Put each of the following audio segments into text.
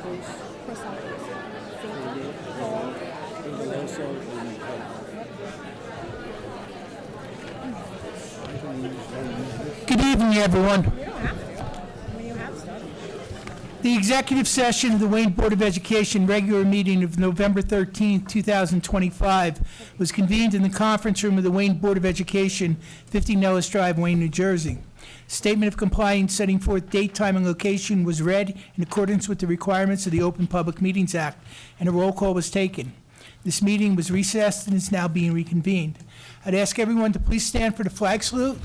Good evening, everyone. The executive session of the Wayne Board of Education regular meeting of November 13, 2025 was convened in the conference room of the Wayne Board of Education, 50 Nellis Drive, Wayne, New Jersey. Statement of compliance setting forth date, time, and location was read in accordance with the requirements of the Open Public Meetings Act, and a roll call was taken. This meeting was recessed and is now being reconvened. I'd ask everyone to please stand for the flag salute.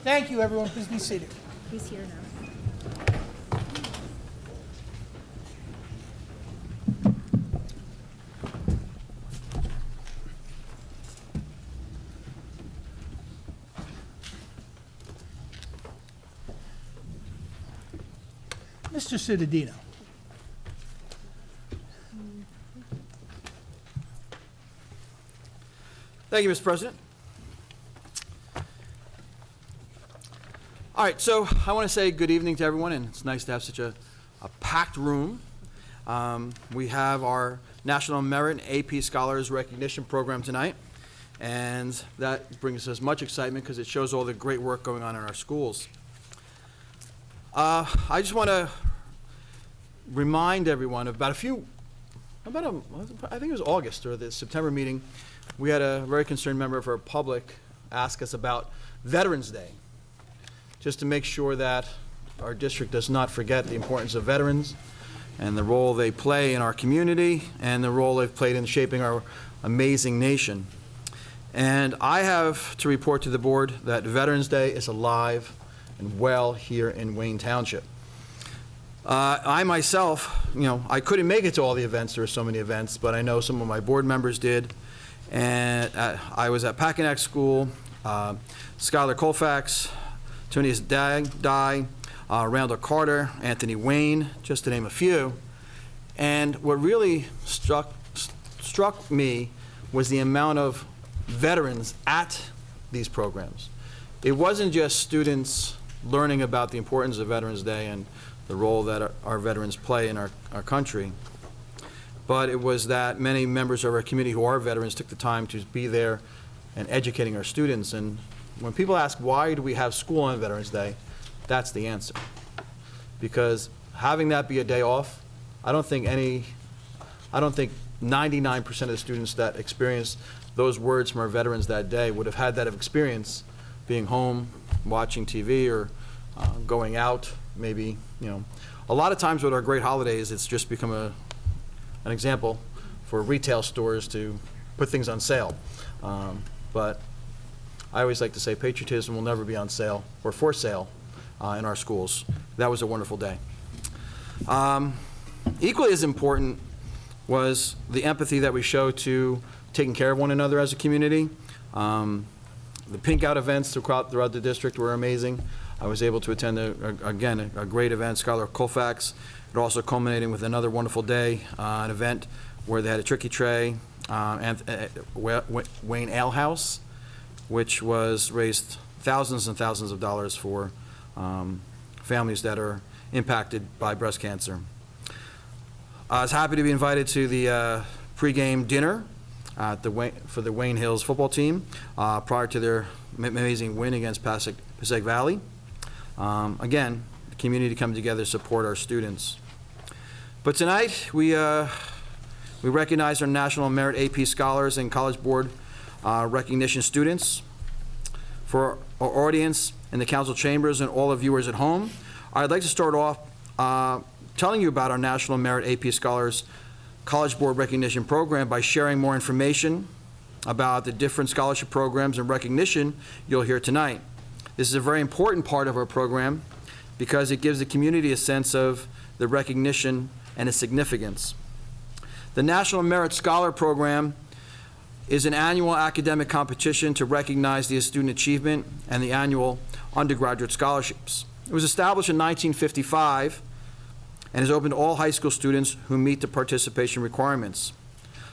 Thank you, everyone. Please be seated. He's here now. Mr. Cittadino. Thank you, Mr. President. All right, so I want to say good evening to everyone, and it's nice to have such a packed room. We have our National Merit AP Scholars Recognition Program tonight, and that brings us much excitement because it shows all the great work going on in our schools. I just want to remind everyone of I think it was August or the September meeting, we had a very concerned member of our public ask us about Veterans Day, just to make sure that our district does not forget the importance of veterans and the role they play in our community and the role they've played in shaping our amazing nation. And I have to report to the board that Veterans Day is alive and well here in Wayne Township. I myself, I couldn't make it to all the events. There were so many events, but I know some of my board members did. And I was at Packanack School, Skylar Colfax, Tunius Dye, Randall Carter, Anthony Wayne, just to name a few. And what really struck me was the amount of veterans at these programs. It wasn't just students learning about the importance of Veterans Day and the role that our veterans play in our country, but it was that many members of our community who are veterans took the time to be there and educating our students. And when people ask why do we have school on Veterans Day, that's the answer. Because having that be a day off, I don't think 99% of the students that experienced those words from our veterans that day would have had that experience being home, watching TV, or going out, maybe, A lot of times with our great holidays, it's just become an example for retail stores to put things on sale. But I always like to say patriotism will never be on sale or for sale in our schools. That was a wonderful day. Equally as important was the empathy that we show to taking care of one another as a community. The Pink Out events throughout the district were amazing. I was able to attend, a great event, Skylar Colfax. It also culminating with another wonderful day, an event where they had a tricky tray, Wayne Ale House, which was raised thousands and thousands of dollars for families that are impacted by breast cancer. I was happy to be invited to the pregame dinner for the Wayne Hills football team prior to their amazing win against Passaic Valley. Again, the community come together to support our students. But tonight, we recognize our National Merit AP Scholars and College Board recognition students. For our audience in the council chambers and all the viewers at home, I'd like to start off telling you about our National Merit AP Scholars College Board Recognition Program by sharing more information about the different scholarship programs and recognition you'll hear tonight. This is a very important part of our program because it gives the community a sense of the recognition and its significance. The National Merit Scholar Program is an annual academic competition to recognize the student achievement and the annual undergraduate scholarships. It was established in 1955 and is open to all high school students who meet the participation requirements.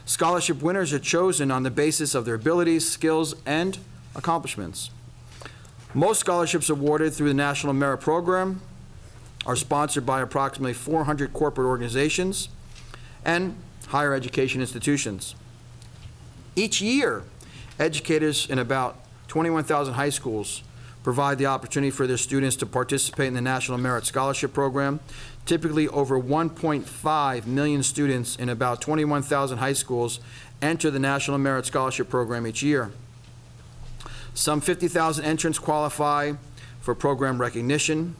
Scholarship winners are chosen on the basis of their abilities, skills, and accomplishments. Most scholarships awarded through the National Merit Program are sponsored by approximately 400 corporate organizations and higher education institutions. Each year, educators in about 21,000 high schools provide the opportunity for their students to participate in the National Merit Scholarship Program. Typically, over 1.5 million students in about 21,000 high schools enter the National Merit Scholarship Program each year. Some 50,000 entrants qualify for program recognition,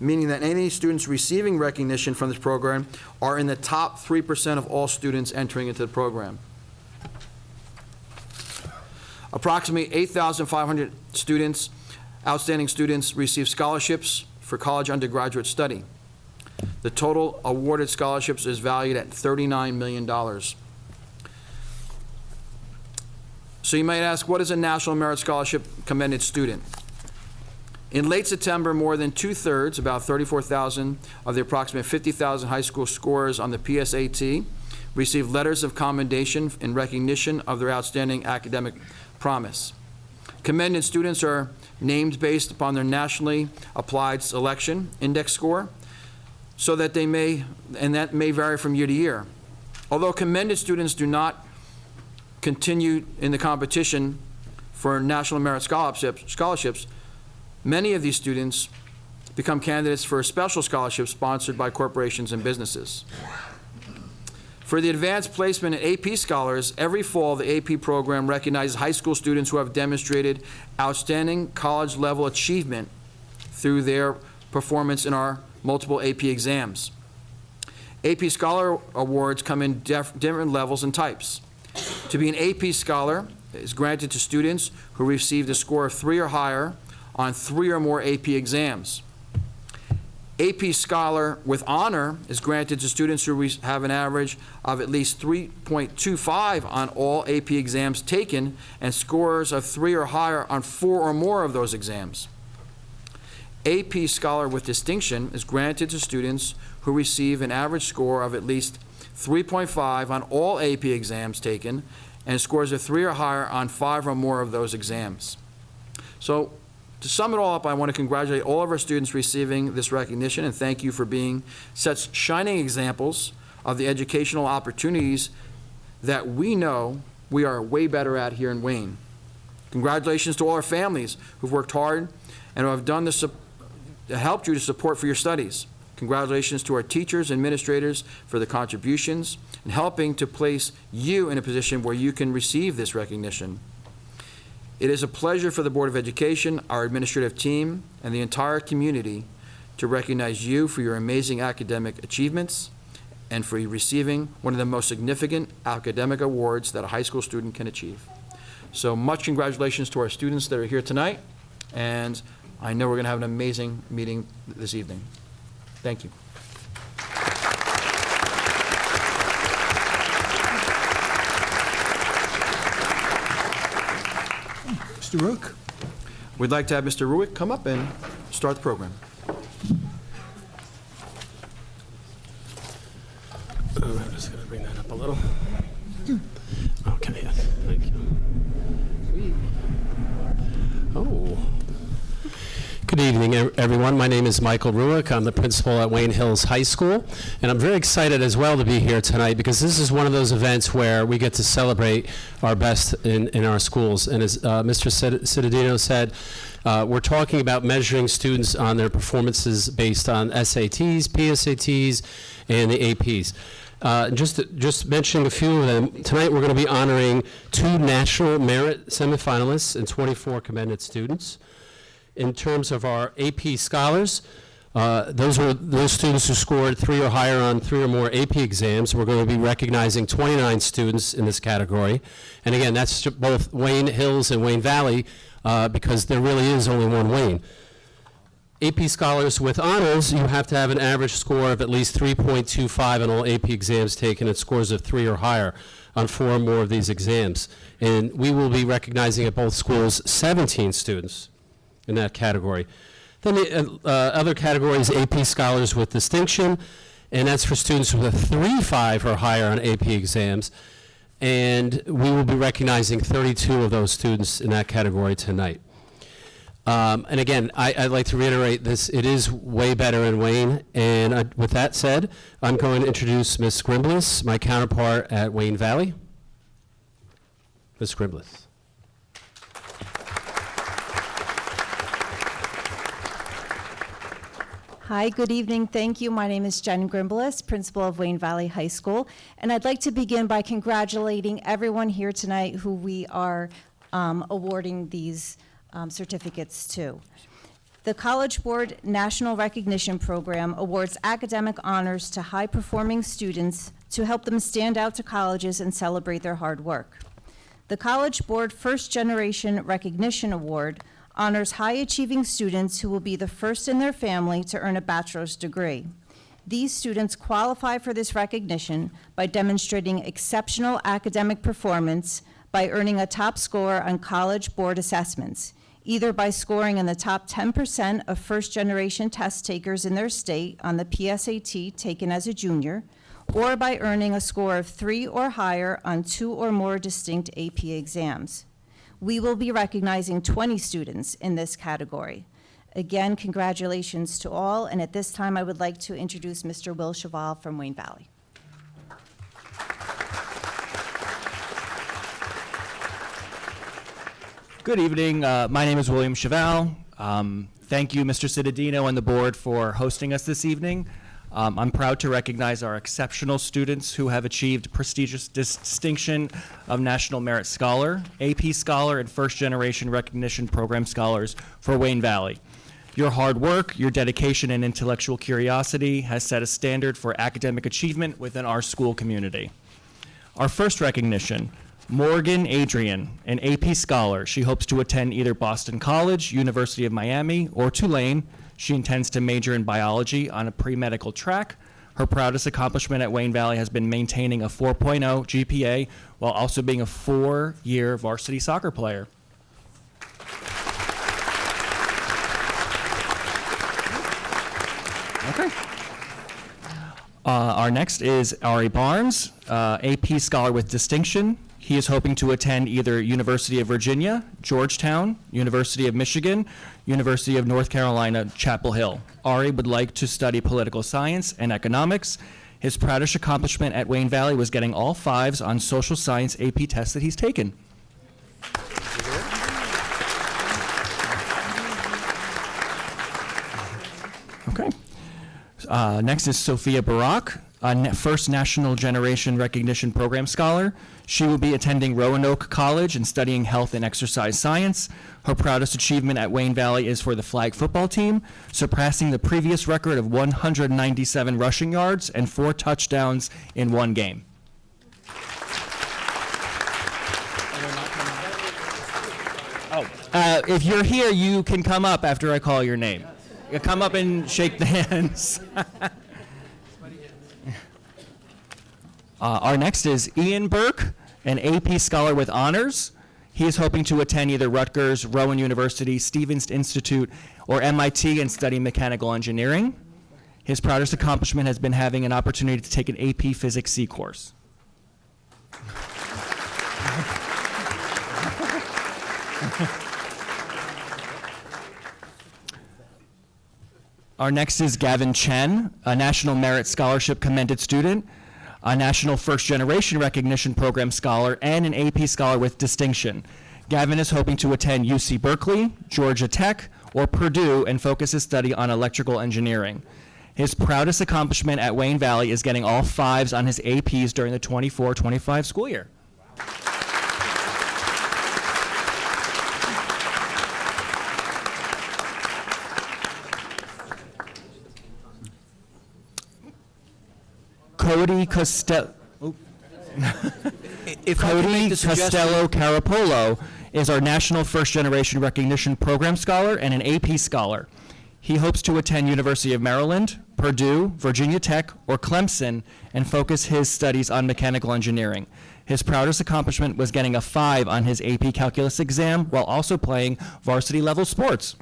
meaning that any students receiving recognition from this program are in the top 3% of all students entering into the program. Approximately 8,500 students, outstanding students, receive scholarships for college undergraduate study. The total awarded scholarships is valued at $39 million. So you might ask, what is a National Merit Scholarship commended student? In late September, more than 2/3, about 34,000 of the approximate 50,000 high school scorers on the PSAT received letters of commendation in recognition of their outstanding academic promise. Commended students are named based upon their nationally applied selection index score, so that they may, and that may vary from year to year. Although commended students do not continue in the competition for National Merit scholarships, many of these students become candidates for special scholarships sponsored by corporations and businesses. For the advanced placement in AP scholars, every fall the AP program recognizes high school students who have demonstrated outstanding college-level achievement through their performance in our multiple AP exams. AP Scholar Awards come in different levels and types. To be an AP Scholar is granted to students who received a score of 3 or higher on 3 or more AP exams. AP Scholar with Honor is granted to students who have an average of at least 3.25 on all AP exams taken and scores of 3 or higher on 4 or more of those exams. AP Scholar with Distinction is granted to students who receive an average score of at least 3.5 on all AP exams taken and scores of 3 or higher on 5 or more of those exams. So, to sum it all up, I want to congratulate all of our students receiving this recognition and thank you for being such shining examples of the educational opportunities that we know we are way better at here in Wayne. Congratulations to all our families who've worked hard and who have done this, helped you to support for your studies. Congratulations to our teachers and administrators for the contributions and helping to place you in a position where you can receive this recognition. It is a pleasure for the Board of Education, our administrative team, and the entire community to recognize you for your amazing academic achievements and for receiving one of the most significant academic awards that a high school student can achieve. So much congratulations to our students that are here tonight, and I know we're going to have an amazing meeting this evening. Thank you. Mr. Rook? We'd like to have Mr. Ruick come up and start the program. I'm just going to bring that up a little. Okay, thank you. Oh. Good evening, everyone. My name is Michael Ruick. I'm the principal at Wayne Hills High School, and I'm very excited as well to be here tonight because this is one of those events where we get to celebrate our best in our schools. And as Mr. Cittadino said, we're talking about measuring students on their performances based on SATs, PSATs, and the APs. Just mentioning a few of them, tonight we're going to be honoring 2 National Merit semifinalists and 24 commended students. In terms of our AP Scholars, those were those students who scored 3 or higher on 3 or more AP exams. We're going to be recognizing 29 students in this category. And again, that's both Wayne Hills and Wayne Valley because there really is only one Wayne. AP Scholars with Honors, you have to have an average score of at least 3.25 on all AP exams taken and scores of 3 or higher. on 4 or more of these exams. And we will be recognizing at both schools 17 students in that category. Then the other category is AP Scholars with Distinction, and that's for students with a 3.5 or higher on AP exams. And we will be recognizing 32 of those students in that category tonight. And again, I'd like to reiterate this, it is way better in Wayne. And with that said, I'm going to introduce Ms. Grimbliss, my counterpart at Wayne Valley. Ms. Grimbliss. Hi, good evening. Thank you. My name is Jen Grimbliss, principal of Wayne Valley High School. And I'd like to begin by congratulating everyone here tonight who we are awarding these certificates to. The College Board National Recognition Program awards academic honors to high-performing students to help them stand out to colleges and celebrate their hard work. The College Board First Generation Recognition Award honors high-achieving students who will be the first in their family to earn a bachelor's degree. These students qualify for this recognition by demonstrating exceptional academic performance by earning a top score on College Board assessments, either by scoring in the top 10% of first-generation test takers in their state on the PSAT taken as a junior, or by earning a score of 3 or higher on 2 or more distinct AP exams. We will be recognizing 20 students in this category. Again, congratulations to all, and at this time I would like to introduce Mr. Will Cheval from Wayne Valley. Good evening. My name is William Cheval. Thank you, Mr. Cittadino and the board for hosting us this evening. I'm proud to recognize our exceptional students who have achieved prestigious distinction of National Merit Scholar, AP Scholar, and First Generation Recognition Program Scholars for Wayne Valley. Your hard work, your dedication, and intellectual curiosity has set a standard for academic achievement within our school community. Our first recognition, Morgan Adrian, an AP Scholar. She hopes to attend either Boston College, University of Miami, or Tulane. She intends to major in biology on a pre-medical track. Her proudest accomplishment at Wayne Valley has been maintaining a 4.0 GPA while also being a 4-year varsity soccer player. Okay. Our next is Ari Barnes, AP Scholar with Distinction. He is hoping to attend either University of Virginia, Georgetown, University of Michigan, University of North Carolina, Chapel Hill. Ari would like to study political science and economics. His proudest accomplishment at Wayne Valley was getting all 5s on social science AP tests that he's taken. Okay. Next is Sophia Barak, a First National Generation Recognition Program Scholar. She will be attending Roanoke College and studying health and exercise science. Her proudest achievement at Wayne Valley is for the flag football team, surpassing the previous record of 197 rushing yards and 4 touchdowns in one game. If you're here, you can come up after I call your name. You come up and shake the hands. Our next is Ian Burke, an AP Scholar with honors. He is hoping to attend either Rutgers, Rowan University, Stevens Institute, or MIT and study mechanical engineering. His proudest accomplishment has been having an opportunity to take an AP Physics C course. Our next is Gavin Chen, a National Merit Scholarship commended student, a National First Generation Recognition Program Scholar, and an AP Scholar with distinction. Gavin is hoping to attend UC Berkeley, Georgia Tech, or Purdue and focus his study on electrical engineering. His proudest accomplishment at Wayne Valley is getting all 5s on his APs during the 24-25 school year. Cody Costello. If I can make the suggestion- Costello Carapolo is our National First Generation Recognition Program Scholar and an AP Scholar. He hopes to attend University of Maryland, Purdue, Virginia Tech, or Clemson and focus his studies on mechanical engineering. His proudest accomplishment was getting a 5 on his AP Calculus exam while also playing varsity level sports.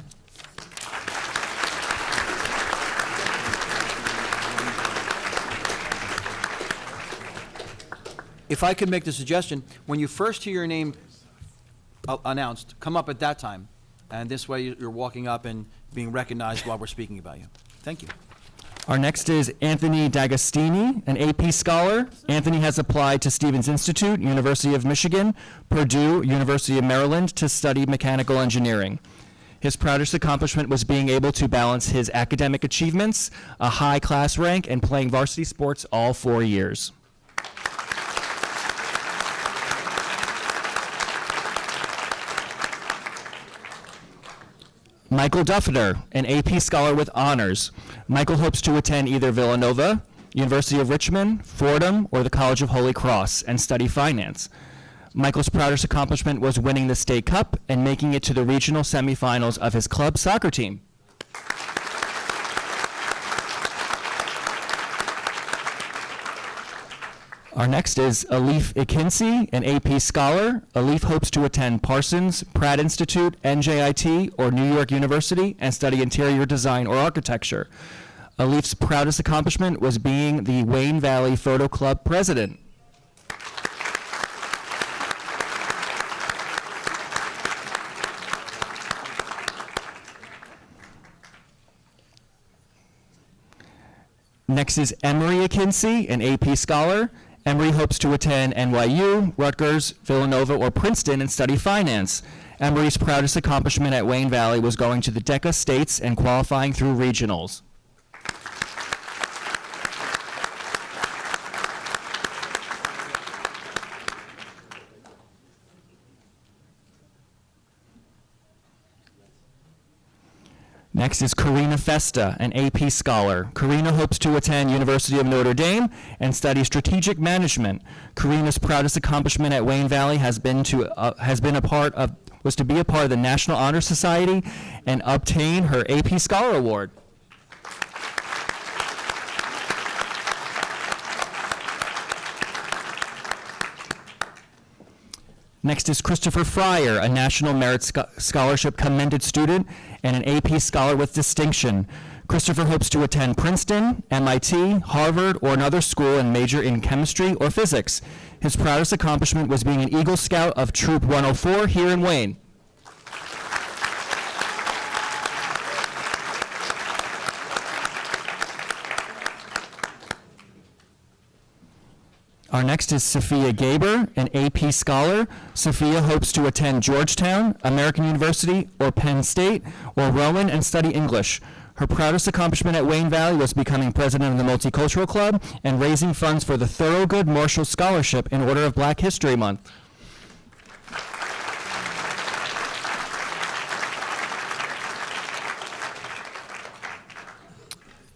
If I could make the suggestion, when you first hear your name announced, come up at that time, and this way you're walking up and being recognized while we're speaking about you. Thank you. Our next is Anthony D'Agostini, an AP scholar. Anthony has applied to Stevens Institute, University of Michigan, Purdue, University of Maryland to study mechanical engineering. His proudest accomplishment was being able to balance his academic achievements, a high class rank, and playing varsity sports all 4 years. Michael Duffeter, an AP scholar with honors. Michael hopes to attend either Villanova, University of Richmond, Fordham, or the College of Holy Cross and study finance. Michael's proudest accomplishment was winning the state cup and making it to the regional semifinals of his club soccer team. Our next is Alif Ikinsi, an AP scholar. Alif hopes to attend Parsons, Pratt Institute, NJIT, or New York University and study interior design or architecture. Alif's proudest accomplishment was being the Wayne Valley Photo Club president. Next is Emery Akinci, an AP scholar. Emery hopes to attend NYU, Rutgers, Villanova, or Princeton and study finance. Emery's proudest accomplishment at Wayne Valley was going to the DECA States and qualifying through regionals. Next is Karina Festa, an AP scholar. Karina hopes to attend University of Notre Dame and study strategic management. Karina's proudest accomplishment at Wayne Valley was to be a part of the National Honor Society and obtain her AP Scholar Award. Next is Christopher Fryer, a National Merit Scholarship commended student and an AP scholar with distinction. Christopher hopes to attend Princeton, MIT, Harvard, or another school and major in chemistry or physics. His proudest accomplishment was being an Eagle Scout of Troop 104 here in Wayne. Our next is Sophia Gaber, an AP scholar. Sophia hopes to attend Georgetown, American University, or Penn State, or Rowan and study English. Her proudest accomplishment at Wayne Valley was becoming president of the Multicultural Club and raising funds for the Thorogood Marshall Scholarship in Order of Black History Month.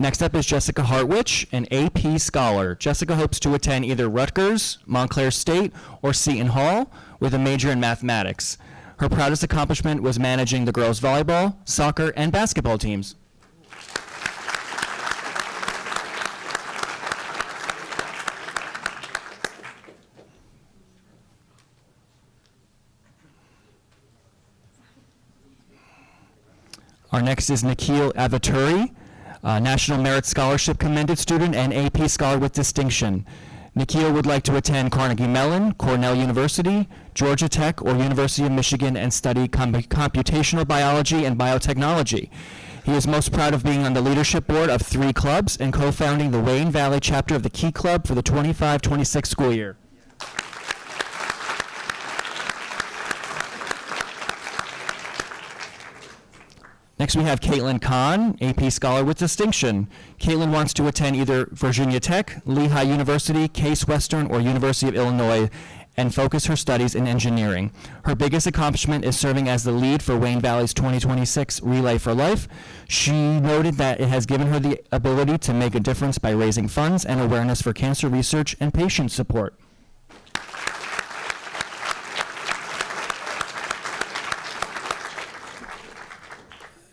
Next up is Jessica Hartwich, an AP scholar. Jessica hopes to attend either Rutgers, Montclair State, or Seton Hall with a major in mathematics. Her proudest accomplishment was managing the girls' volleyball, soccer, and basketball teams. Our next is Nikhil Avaturi, National Merit Scholarship commended student and AP scholar with distinction. Nikhil would like to attend Carnegie Mellon, Cornell University, Georgia Tech, or University of Michigan and study computational biology and biotechnology. He is most proud of being on the leadership board of 3 clubs and co-founding the Wayne Valley chapter of the Key Club for the 25-26 school year. Next we have Caitlin Kahn, AP scholar with distinction. Caitlin wants to attend either Virginia Tech, Lehigh University, Case Western, or University of Illinois and focus her studies in engineering. Her biggest accomplishment is serving as the lead for Wayne Valley's 2026 Relay for Life. She noted that it has given her the ability to make a difference by raising funds and awareness for cancer research and patient support.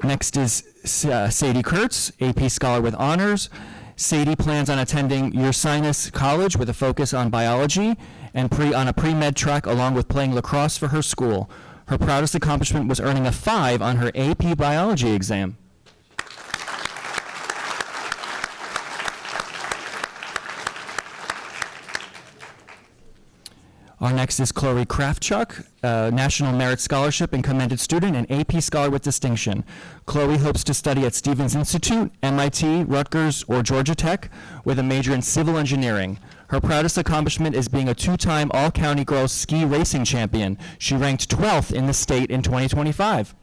Next is Sadie Kurtz, AP scholar with honors. Sadie plans on attending Ursinus College with a focus on biology and on a pre-med track along with playing lacrosse for her school. Her proudest accomplishment was earning a 5 on her AP biology exam. Our next is Chloe Kraftchuk, National Merit Scholarship and commended student and AP Scholar with distinction. Chloe hopes to study at Stevens Institute, MIT, Rutgers, or Georgia Tech with a major in civil engineering. Her proudest accomplishment is being a 2-time All-County Girls Ski Racing Champion. She ranked 12th in the state in 2025.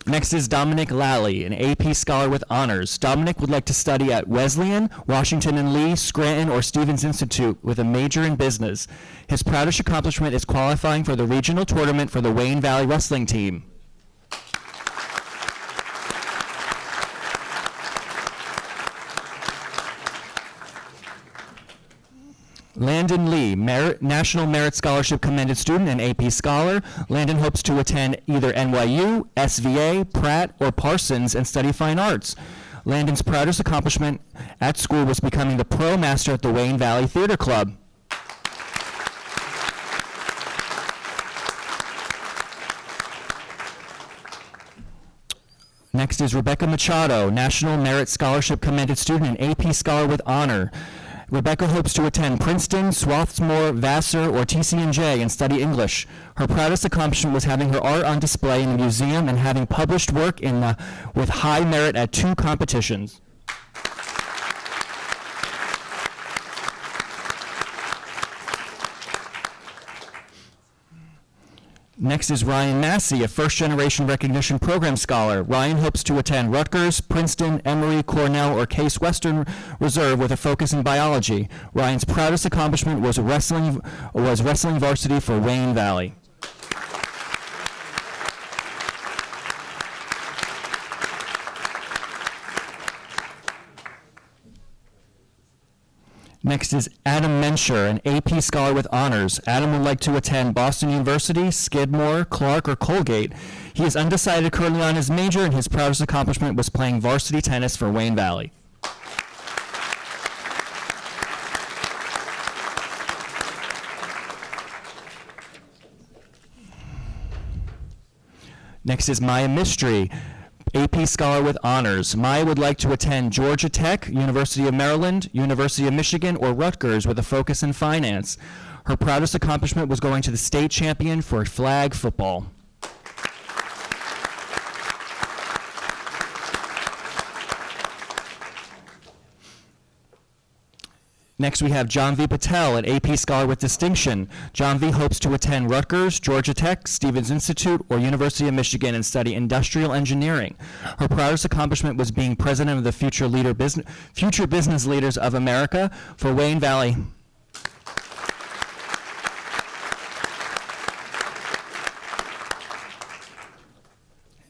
Next is Dominic Lally, an AP Scholar with honors. Dominic would like to study at Wesleyan, Washington and Lee, Scranton, or Stevens Institute with a major in business. His proudest accomplishment is qualifying for the regional tournament for the Wayne Valley wrestling team. Landon Lee, National Merit Scholarship commended student and AP Scholar. Landon hopes to attend either NYU, SVA, Pratt, or Parsons and study fine arts. Landon's proudest accomplishment at school was becoming the pro master at the Wayne Valley Theater Club. Next is Rebecca Machado, National Merit Scholarship commended student and AP Scholar with honor. Rebecca hopes to attend Princeton, Swarthmore, Vassar, or TCNJ and study English. Her proudest accomplishment was having her art on display in the museum and having published work with high merit at 2 competitions. Next is Ryan Massey, a first-generation recognition program scholar. Ryan hopes to attend Rutgers, Princeton, Emory, Cornell, or Case Western Reserve with a focus in biology. Ryan's proudest accomplishment was wrestling varsity for Wayne Valley. Next is Adam Menscher, an AP Scholar with honors. Adam would like to attend Boston University, Skidmore, Clark, or Colgate. He is undecided currently on his major, and his proudest accomplishment was playing varsity tennis for Wayne Valley. Next is Maya Mistry, AP Scholar with honors. Maya would like to attend Georgia Tech, University of Maryland, University of Michigan, or Rutgers with a focus in finance. Her proudest accomplishment was going to the state champion for flag football. Next, we have John V. Patel, an AP Scholar with distinction. John V. hopes to attend Rutgers, Georgia Tech, Stevens Institute, or University of Michigan and study industrial engineering. Her proudest accomplishment was being president of the Future Business Leaders of America for Wayne Valley.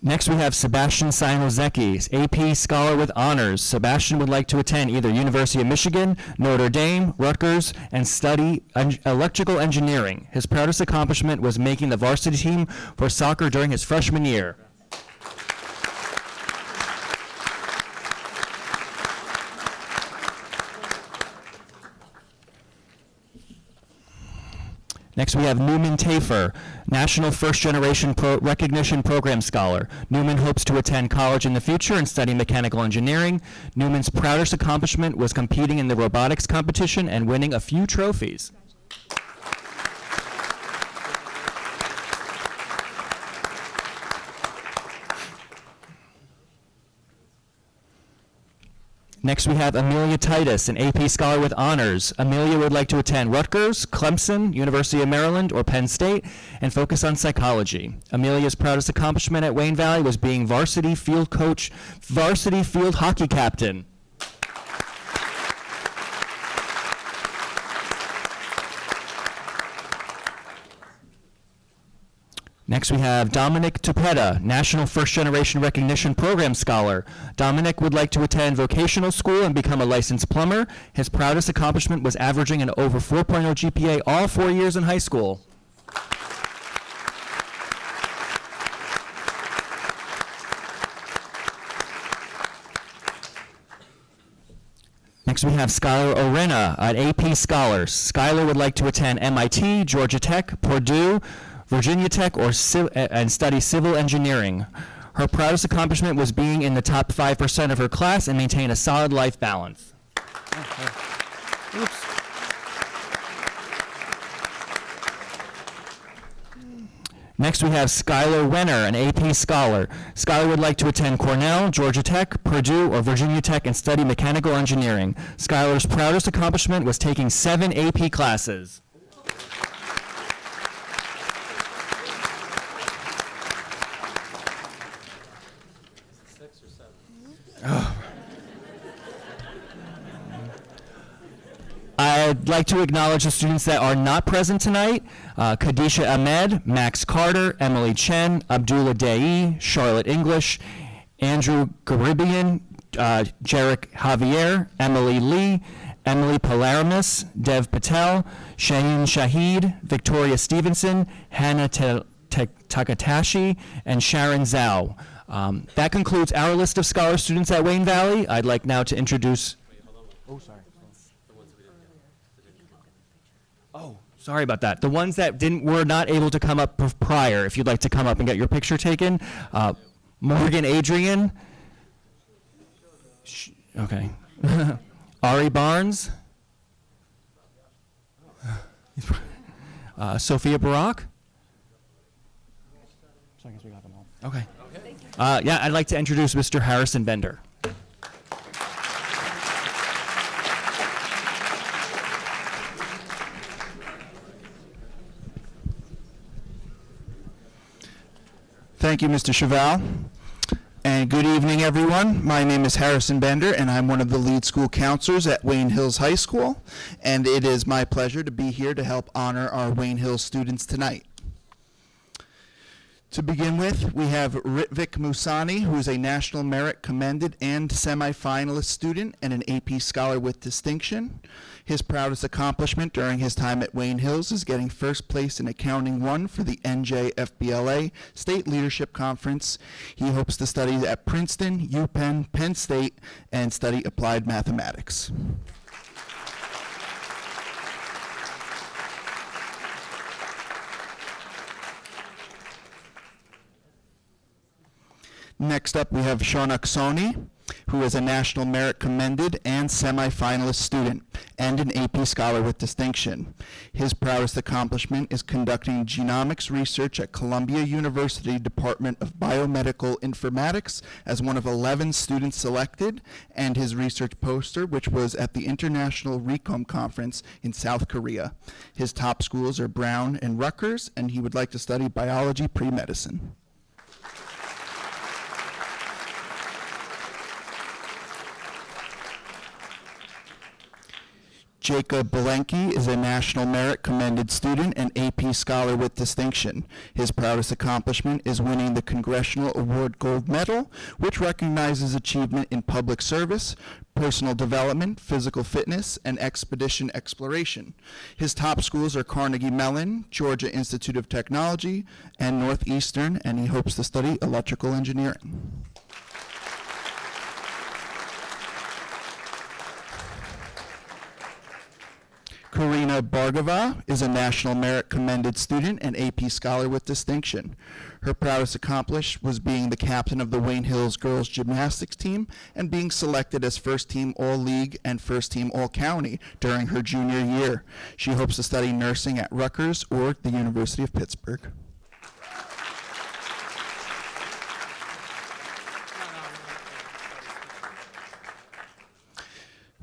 Next, we have Sebastian Simozecki, AP Scholar with honors. Sebastian would like to attend either University of Michigan, Notre Dame, Rutgers, and study electrical engineering. His proudest accomplishment was making the varsity team for soccer during his freshman year. Next, we have Newman Tafer, National First Generation Recognition Program Scholar. Newman hopes to attend college in the future and study mechanical engineering. Newman's proudest accomplishment was competing in the robotics competition and winning a few trophies. Next, we have Amelia Titus, an AP Scholar with honors. Amelia would like to attend Rutgers, Clemson, University of Maryland, or Penn State, and focus on psychology. Amelia's proudest accomplishment at Wayne Valley was being varsity field hockey captain. Next, we have Dominic Tupeta, National First Generation Recognition Program Scholar. Dominic would like to attend vocational school and become a licensed plumber. His proudest accomplishment was averaging an over 4.0 GPA all 4 years in high school. Next, we have Skylar Orena, an AP Scholar. Skylar would like to attend MIT, Georgia Tech, Purdue, Virginia Tech, and study civil engineering. Her proudest accomplishment was being in the top 5% of her class and maintain a solid life balance. Oops. Next, we have Skylar Wenner, an AP Scholar. Skylar would like to attend Cornell, Georgia Tech, Purdue, or Virginia Tech and study mechanical engineering. Skylar's proudest accomplishment was taking 7 AP classes. I'd like to acknowledge the students that are not present tonight. Kadisha Ahmed, Max Carter, Emily Chen, Abdullah Dei, Charlotte English, Andrew Garibian, Jarek Javier, Emily Lee, Emily Palaramis, Dev Patel, Shaheen Shahid, Victoria Stevenson, Hannah Takatashi, and Sharon Zhao. That concludes our list of scholar students at Wayne Valley. I'd like now to introduce... Oh, sorry. Oh, sorry about that. The ones that were not able to come up prior, if you'd like to come up and get your picture taken. Morgan Adrian. Okay. Ari Barnes. Sophia Barak. So I guess we got them all. Okay. Yeah, I'd like to introduce Mr. Harrison Bender. Thank you, Mr. Chevelle. And good evening, everyone. My name is Harrison Bender, and I'm one of the lead school counselors at Wayne Hills High School. And it is my pleasure to be here to help honor our Wayne Hills students tonight. To begin with, we have Ritvik Musani, who is a National Merit Commended and semifinalist student and an AP Scholar with distinction. His proudest accomplishment during his time at Wayne Hills is getting first place in Accounting 1 for the NJFBLA State Leadership Conference. He hopes to study at Princeton, UPenn, Penn State, and study applied mathematics. Next up, we have Shaunak Soni, who is a National Merit Commended and semifinalist student and an AP Scholar with distinction. His proudest accomplishment is conducting genomics research at Columbia University Department of Biomedical Informatics as one of 11 students selected, and his research poster, which was at the International RECOM Conference in South Korea. His top schools are Brown and Rutgers, and he would like to study biology pre-medicine. Jacob Bldg is a National Merit Commended student and AP Scholar with distinction. His proudest accomplishment is winning the Congressional Award Gold Medal, which recognizes achievement in public service, personal development, physical fitness, and expedition exploration. His top schools are Carnegie Mellon, Georgia Institute of Technology, and Northeastern, and he hopes to study electrical engineering. Karina Bargava is a National Merit Commended student and AP Scholar with distinction. Her proudest accomplishment was being the captain of the Wayne Hills girls gymnastics team and being selected as first team All-League and first team All-County during her junior year. She hopes to study nursing at Rutgers or the University of Pittsburgh.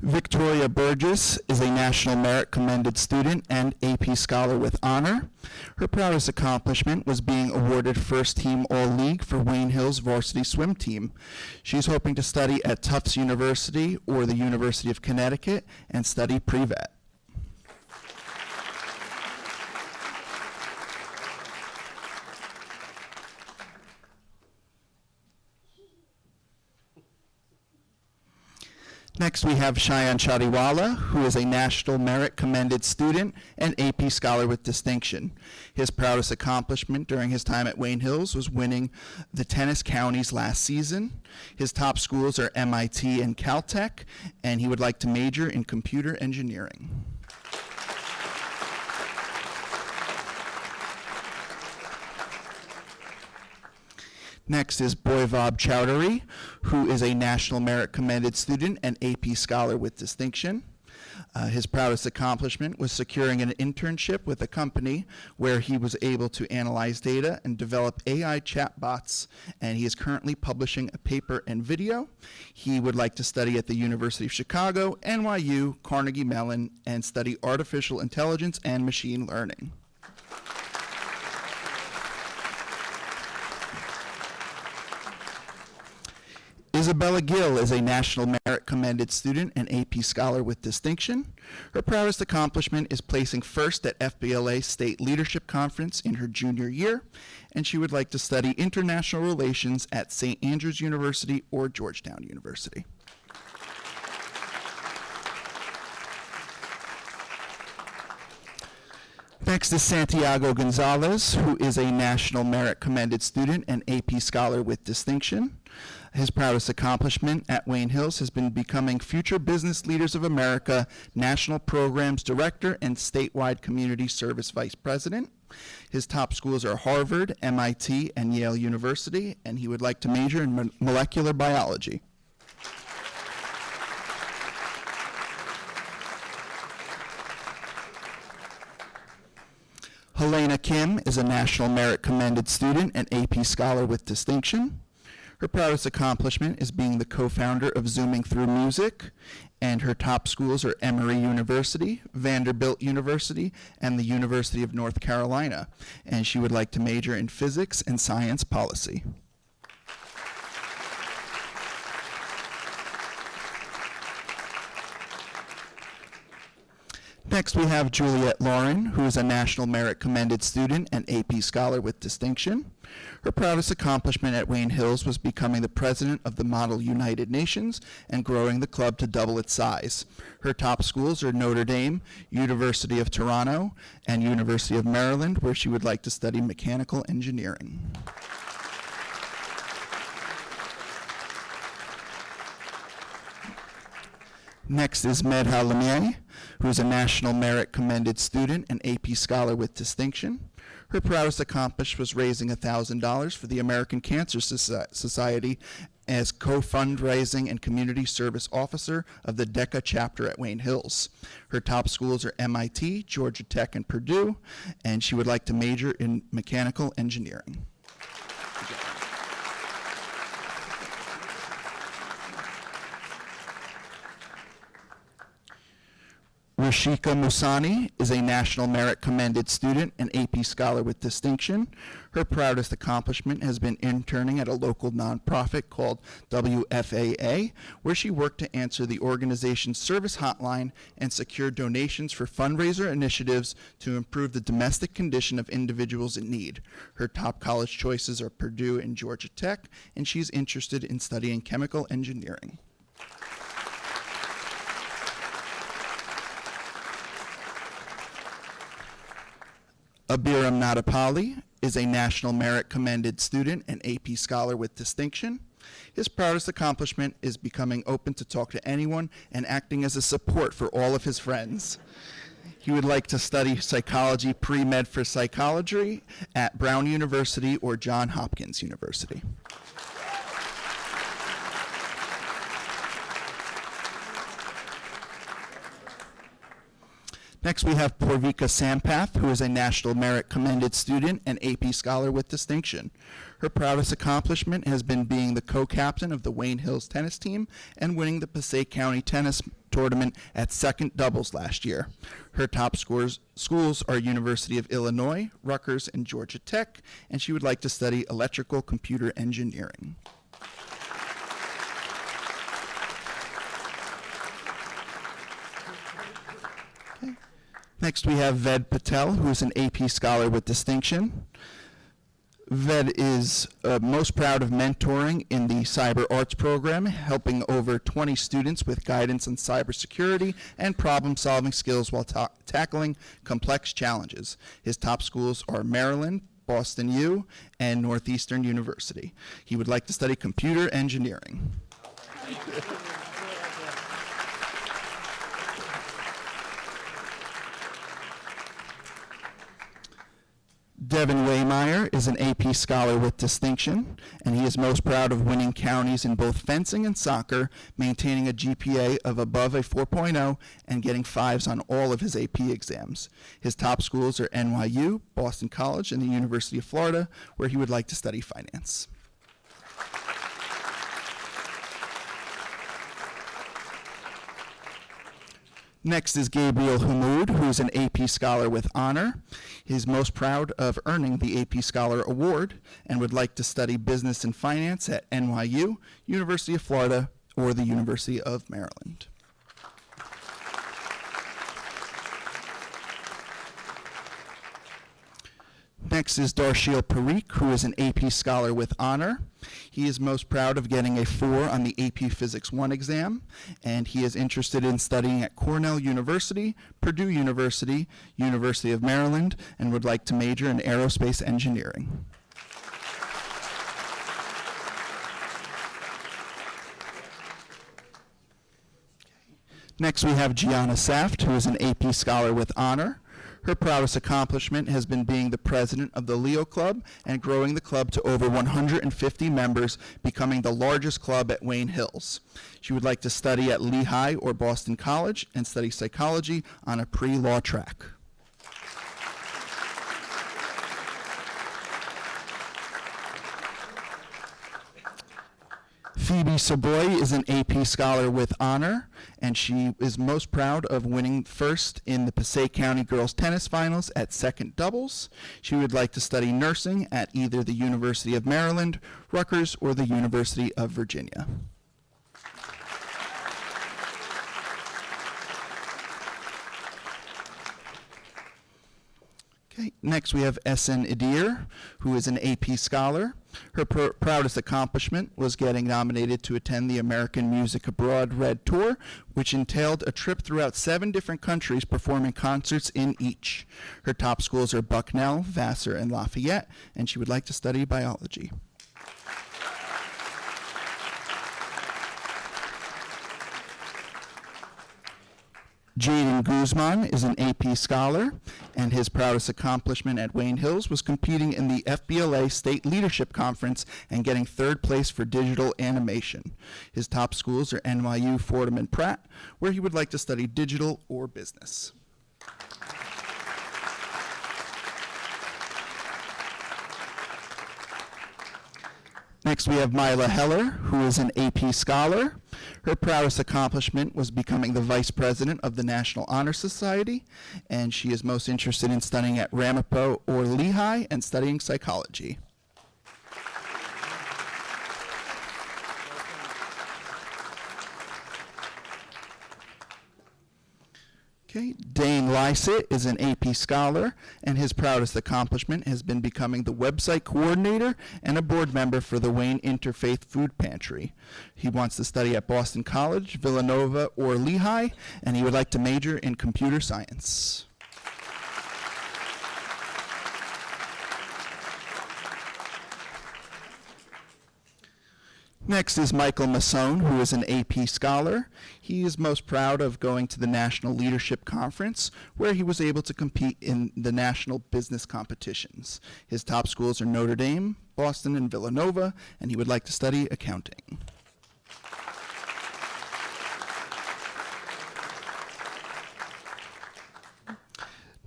Victoria Burgess is a National Merit Commended student and AP Scholar with honor. Her proudest accomplishment was being awarded first team All-League for Wayne Hills varsity swim team. She's hoping to study at Tufts University or the University of Connecticut and study pre-vet. Next, we have Shayan Chadiwala, who is a National Merit Commended Student and AP Scholar with Distinction. His proudest accomplishment during his time at Wayne Hills was winning the Tennis Counties last season. His top schools are MIT and Caltech, and he would like to major in computer engineering. Next is Boyvab Chowdhury, who is a National Merit Commended Student and AP Scholar with Distinction. His proudest accomplishment was securing an internship with a company where he was able to analyze data and develop AI chatbots, and he is currently publishing a paper and video. He would like to study at the University of Chicago, NYU, Carnegie Mellon, and study artificial intelligence and machine learning. Isabella Gill is a National Merit Commended Student and AP Scholar with Distinction. Her proudest accomplishment is placing first at FBLA State Leadership Conference in her junior year, and she would like to study international relations at St. Andrews University or Georgetown University. Next is Santiago Gonzalez, who is a National Merit Commended Student and AP Scholar with Distinction. His proudest accomplishment at Wayne Hills has been becoming Future Business Leaders of America National Programs Director and Statewide Community Service Vice President. His top schools are Harvard, MIT, and Yale University, and he would like to major in molecular biology. Helena Kim is a National Merit Commended Student and AP Scholar with Distinction. Her proudest accomplishment is being the co-founder of Zooming Through Music, and her top schools are Emory University, Vanderbilt University, and the University of North Carolina, and she would like to major in physics and science policy. Next, we have Juliette Lauren, who is a National Merit Commended Student and AP Scholar with Distinction. Her proudest accomplishment at Wayne Hills was becoming the president of the Model United Nations and growing the club to double its size. Her top schools are Notre Dame, University of Toronto, and University of Maryland, where she would like to study mechanical engineering. Next is Medha Lemieux, who is a National Merit Commended Student and AP Scholar with Distinction. Her proudest accomplishment was raising $1,000 for the American Cancer Society as co-fundraising and community service officer of the DECA chapter at Wayne Hills. Her top schools are MIT, Georgia Tech, and Purdue, and she would like to major in mechanical engineering. Rashika Musani is a National Merit Commended Student and AP Scholar with Distinction. Her proudest accomplishment has been interning at a local nonprofit called WFAA, where she worked to answer the organization's service hotline and secure donations for fundraiser initiatives to improve the domestic condition of individuals in need. Her top college choices are Purdue and Georgia Tech, and she's interested in studying chemical engineering. Abiram Nadapali is a National Merit Commended Student and AP Scholar with Distinction. His proudest accomplishment is becoming open to talk to anyone and acting as a support for all of his friends. He would like to study psychology pre-med for psychology at Brown University or Johns Hopkins University. Next, we have Purvika Sampath, who is a National Merit Commended Student and AP Scholar with Distinction. Her proudest accomplishment has been being the co-captain of the Wayne Hills tennis team and winning the Passaic County Tennis Tournament at second doubles last year. Her top schools are University of Illinois, Rutgers, and Georgia Tech, and she would like to study electrical computer engineering. Next, we have Ved Patel, who is an AP Scholar with Distinction. Ved is most proud of mentoring in the cyber arts program, helping over 20 students with guidance on cybersecurity and problem-solving skills while tackling complex challenges. His top schools are Maryland, Boston U, and Northeastern University. He would like to study computer engineering. Devin Waymeyer is an AP Scholar with distinction, and he is most proud of winning counties in both fencing and soccer, maintaining a GPA of above a 4.0, and getting 5s on all of his AP exams. His top schools are NYU, Boston College, and the University of Florida, where he would like to study finance. Next is Gabriel Hamoud, who is an AP Scholar with honor. He's most proud of earning the AP Scholar Award and would like to study business and finance at NYU, University of Florida, or the University of Maryland. Next is Darshil Parikh, who is an AP Scholar with honor. He is most proud of getting a 4 on the AP Physics 1 exam, and he is interested in studying at Cornell University, Purdue University, University of Maryland, and would like to major in aerospace engineering. Next, we have Gianna Saft, who is an AP Scholar with honor. Her proudest accomplishment has been being the president of the Leo Club and growing the club to over 150 members, becoming the largest club at Wayne Hills. She would like to study at Lehigh or Boston College and study psychology on a pre-law track. Phoebe Savoy is an AP Scholar with honor, and she is most proud of winning first in the Passaic County Girls Tennis Finals at second doubles. She would like to study nursing at either the University of Maryland, Rutgers, or the University of Virginia. Okay, next we have Esen Idir, who is an AP Scholar. Her proudest accomplishment was getting nominated to attend the American Music Abroad Red Tour, which entailed a trip throughout 7 different countries performing concerts in each. Her top schools are Bucknell, Vassar, and Lafayette, and she would like to study biology. Jaden Guzman is an AP Scholar, and his proudest accomplishment at Wayne Hills was competing in the FBLA State Leadership Conference and getting 3rd place for digital animation. His top schools are NYU, Fordham, and Pratt, where he would like to study digital or business. Next, we have Mila Heller, who is an AP Scholar. Her proudest accomplishment was becoming the Vice President of the National Honor Society, and she is most interested in studying at Ramapo or Lehigh and studying psychology. Okay, Dane Lysit is an AP Scholar, and his proudest accomplishment has been becoming the website coordinator and a board member for the Wayne Interfaith Food Pantry. He wants to study at Boston College, Villanova, or Lehigh, and he would like to major in computer science. Next is Michael Masson, who is an AP Scholar. He is most proud of going to the National Leadership Conference, where he was able to compete in the national business competitions. His top schools are Notre Dame, Boston, and Villanova, and he would like to study accounting.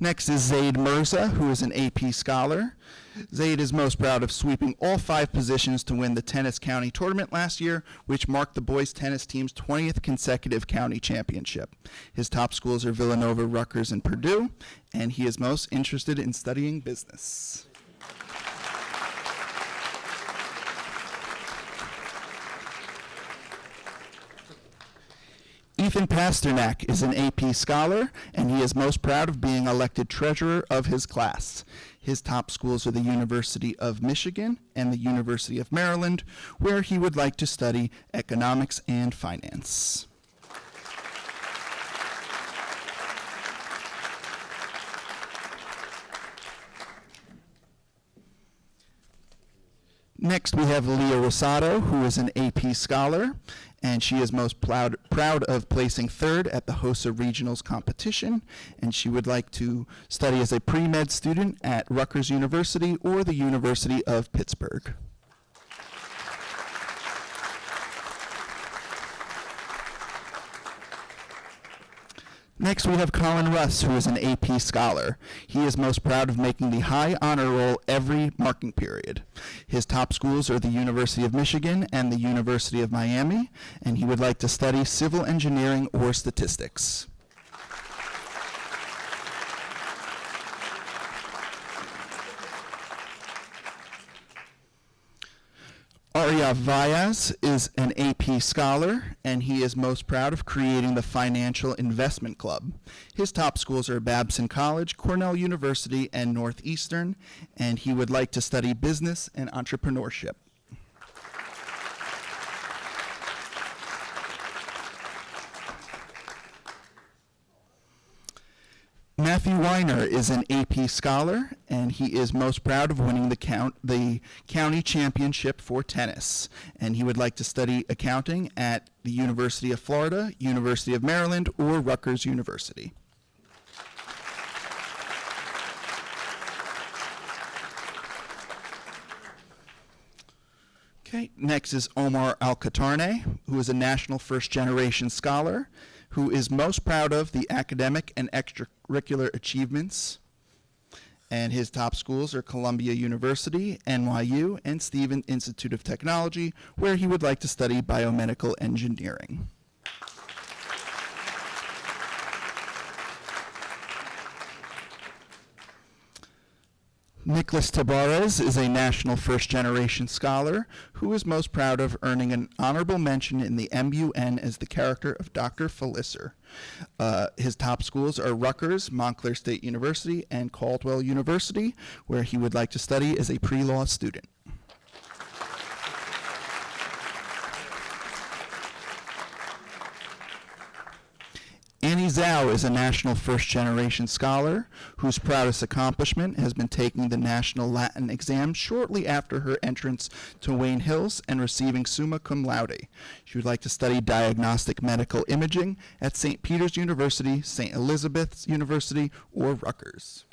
Next is Zaid Mirza, who is an AP Scholar. Zaid is most proud of sweeping all 5 positions to win the Tennis County Tournament last year, which marked the boys tennis team's 20th consecutive county championship. His top schools are Villanova, Rutgers, and Purdue, and he is most interested in studying business. Ethan Pasternak is an AP scholar, and he is most proud of being elected treasurer of his class. His top schools are the University of Michigan and the University of Maryland, where he would like to study economics and finance. Next, we have Leah Rosato, who is an AP scholar, and she is most proud of placing third at the HOSA Regionals competition, and she would like to study as a pre-med student at Rutgers University or the University of Pittsburgh. Next, we have Colin Russ, who is an AP scholar. He is most proud of making the high honor roll every marking period. His top schools are the University of Michigan and the University of Miami, and he would like to study civil engineering or statistics. Arya Vyas is an AP scholar, and he is most proud of creating the Financial Investment Club. His top schools are Babson College, Cornell University, and Northeastern, and he would like to study business and entrepreneurship. Matthew Weiner is an AP scholar, and he is most proud of winning the county championship for tennis. And he would like to study accounting at the University of Florida, University of Maryland, or Rutgers University. Okay, next is Omar Al-Qatarneh, who is a national first-generation scholar, who is most proud of the academic and extracurricular achievements. And his top schools are Columbia University, NYU, and Stevens Institute of Technology, where he would like to study biomedical engineering. Nicholas Tabarez is a national first-generation scholar who is most proud of earning an honorable mention in the MUN as the character of Dr. Felisser. His top schools are Rutgers, Montclair State University, and Caldwell University, where he would like to study as a pre-law student. Annie Zhao is a national first-generation scholar whose proudest accomplishment has been taking the National Latin exam shortly after her entrance to Wayne Hills and receiving summa cum laude. She would like to study diagnostic medical imaging at St. Peter's University, St. Elizabeth's University, or Rutgers.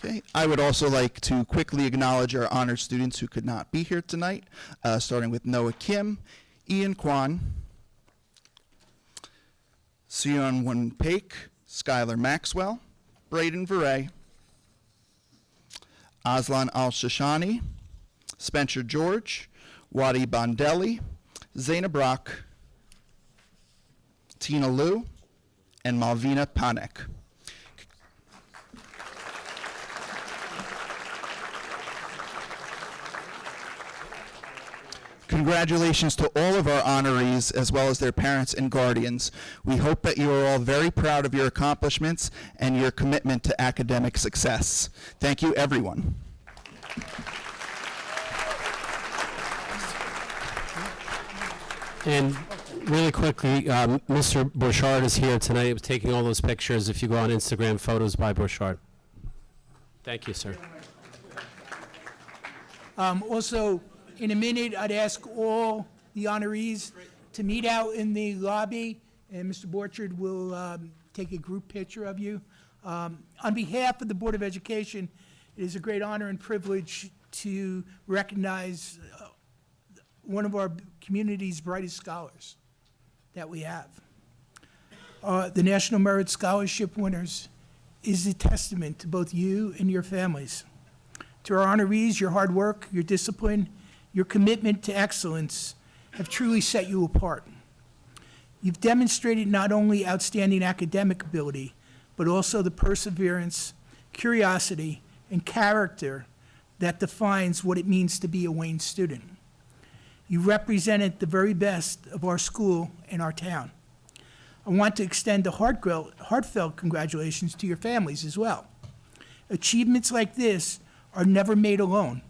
Okay, I would also like to quickly acknowledge our honored students who could not be here tonight, starting with Noah Kim, Ian Kwan, Sion Won Paik, Skylar Maxwell, Braden Veray, Aslan Al-Shashani, Spencer George, Wadi Bondelli, Zaina Brock, Tina Liu, and Malvina Panek. Congratulations to all of our honorees, as well as their parents and guardians. We hope that you are all very proud of your accomplishments and your commitment to academic success. Thank you, everyone. And really quickly, Mr. Bouchard is here tonight taking all those pictures. If you go on Instagram, photos by Bouchard. Thank you, sir. Also, in a minute, I'd ask all the honorees to meet out in the lobby, and Mr. Borchard will take a group picture of you. On behalf of the Board of Education, it is a great honor and privilege to recognize one of our community's brightest scholars that we have. The National Merit Scholarship winners is a testament to both you and your families. To our honorees, your hard work, your discipline, your commitment to excellence have truly set you apart. You've demonstrated not only outstanding academic ability, but also the perseverance, curiosity, and character that defines what it means to be a Wayne student. You represented the very best of our school and our town. I want to extend a heartfelt congratulations to your families as well. Achievements like this are never made alone.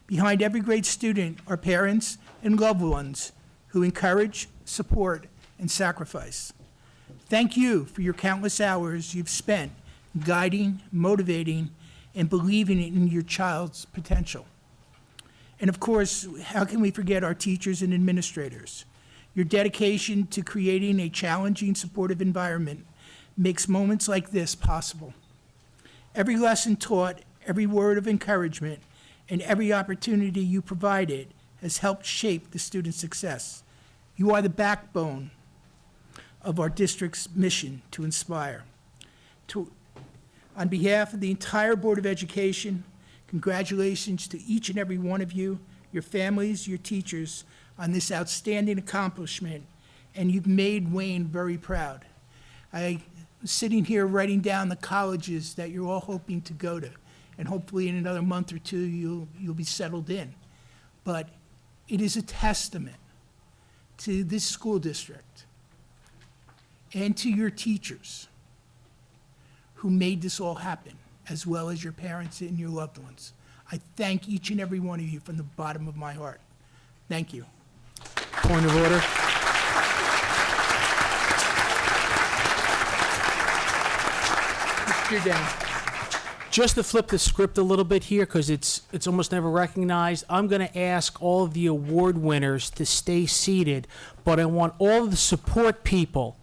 Behind every great student are parents and loved ones who encourage, support, and sacrifice. Thank you for your countless hours you've spent guiding, motivating, and believing in your child's potential. And of course, how can we forget our teachers and administrators? Your dedication to creating a challenging, supportive environment makes moments like this possible. Every lesson taught, every word of encouragement, and every opportunity you provided has helped shape the student's success. You are the backbone of our district's mission to inspire. On behalf of the entire Board of Education, congratulations to each and every one of you, your families, your teachers, on this outstanding accomplishment, and you've made Wayne very proud. I was sitting here writing down the colleges that you're all hoping to go to, and hopefully in another month or two you'll be settled in. But it is a testament to this school district and to your teachers who made this all happen, as well as your parents and your loved ones. I thank each and every one of you from the bottom of my heart. Thank you. Point of order. Mr. Dan. Just to flip the script a little bit here, because it's almost never recognized, I'm going to ask all of the award winners to stay seated, but I want all of the support people,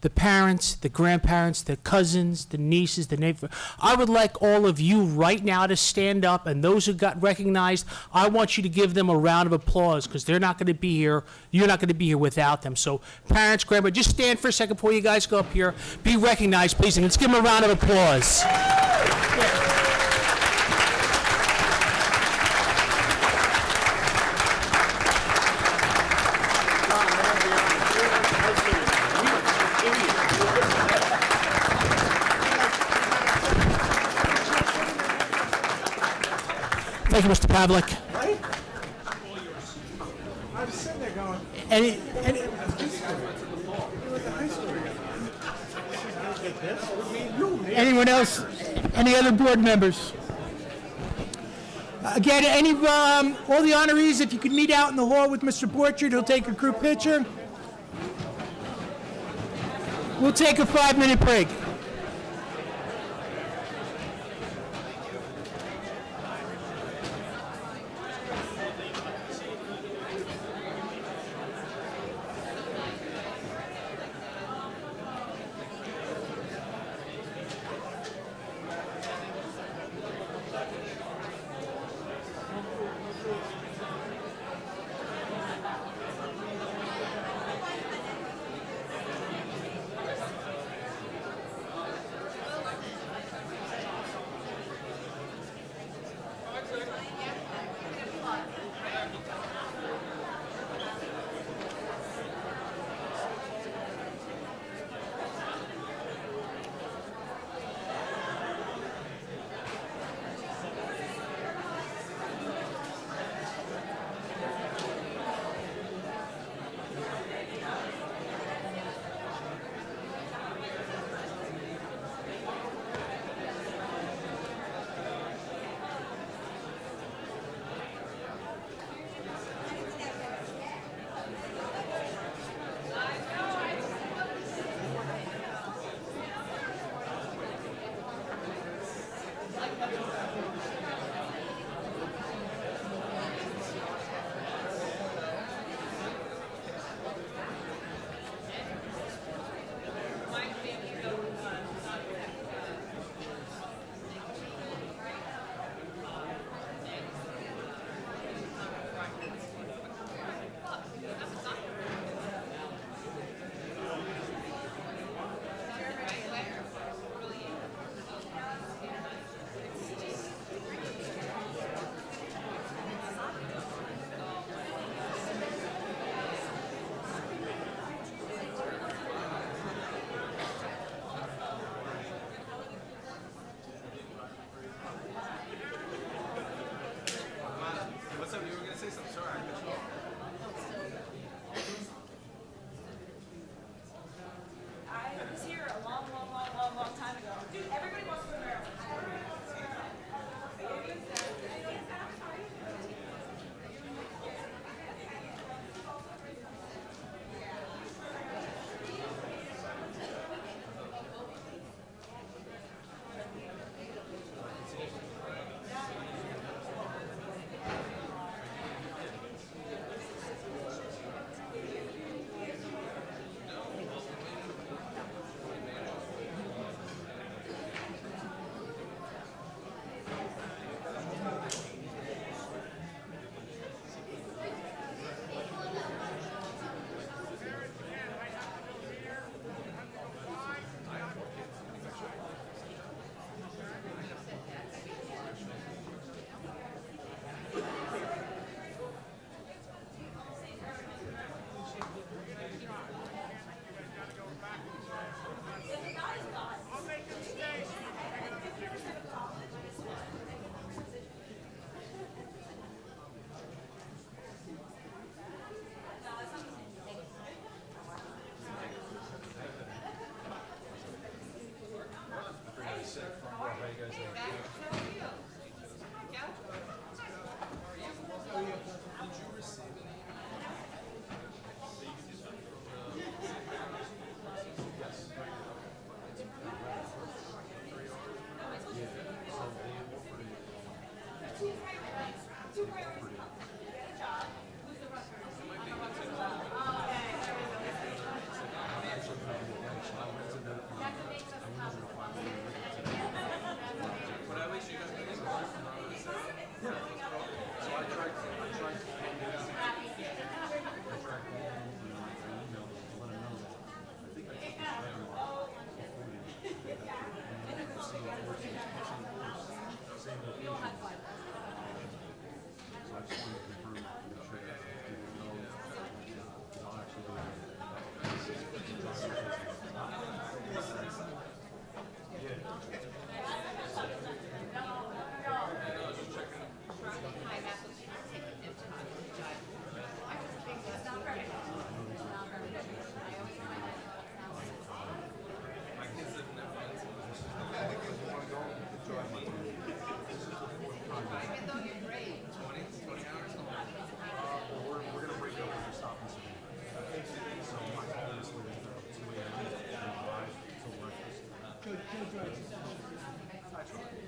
the parents, the grandparents, the cousins, the nieces, the neighbors. I would like all of you right now to stand up, and those who got recognized, I want you to give them a round of applause, because they're not going to be here. You're not going to be here without them. So parents, grandparents, just stand for a second before you guys go up here. Be recognized, please, and let's give them a round of applause. Thank you, Mr. Pavlik. I'm sitting there going, anyone else? Any other board members? Again, all the honorees, if you could meet out in the hall with Mr. Borchard, he'll take a group picture. We'll take a 5-minute break.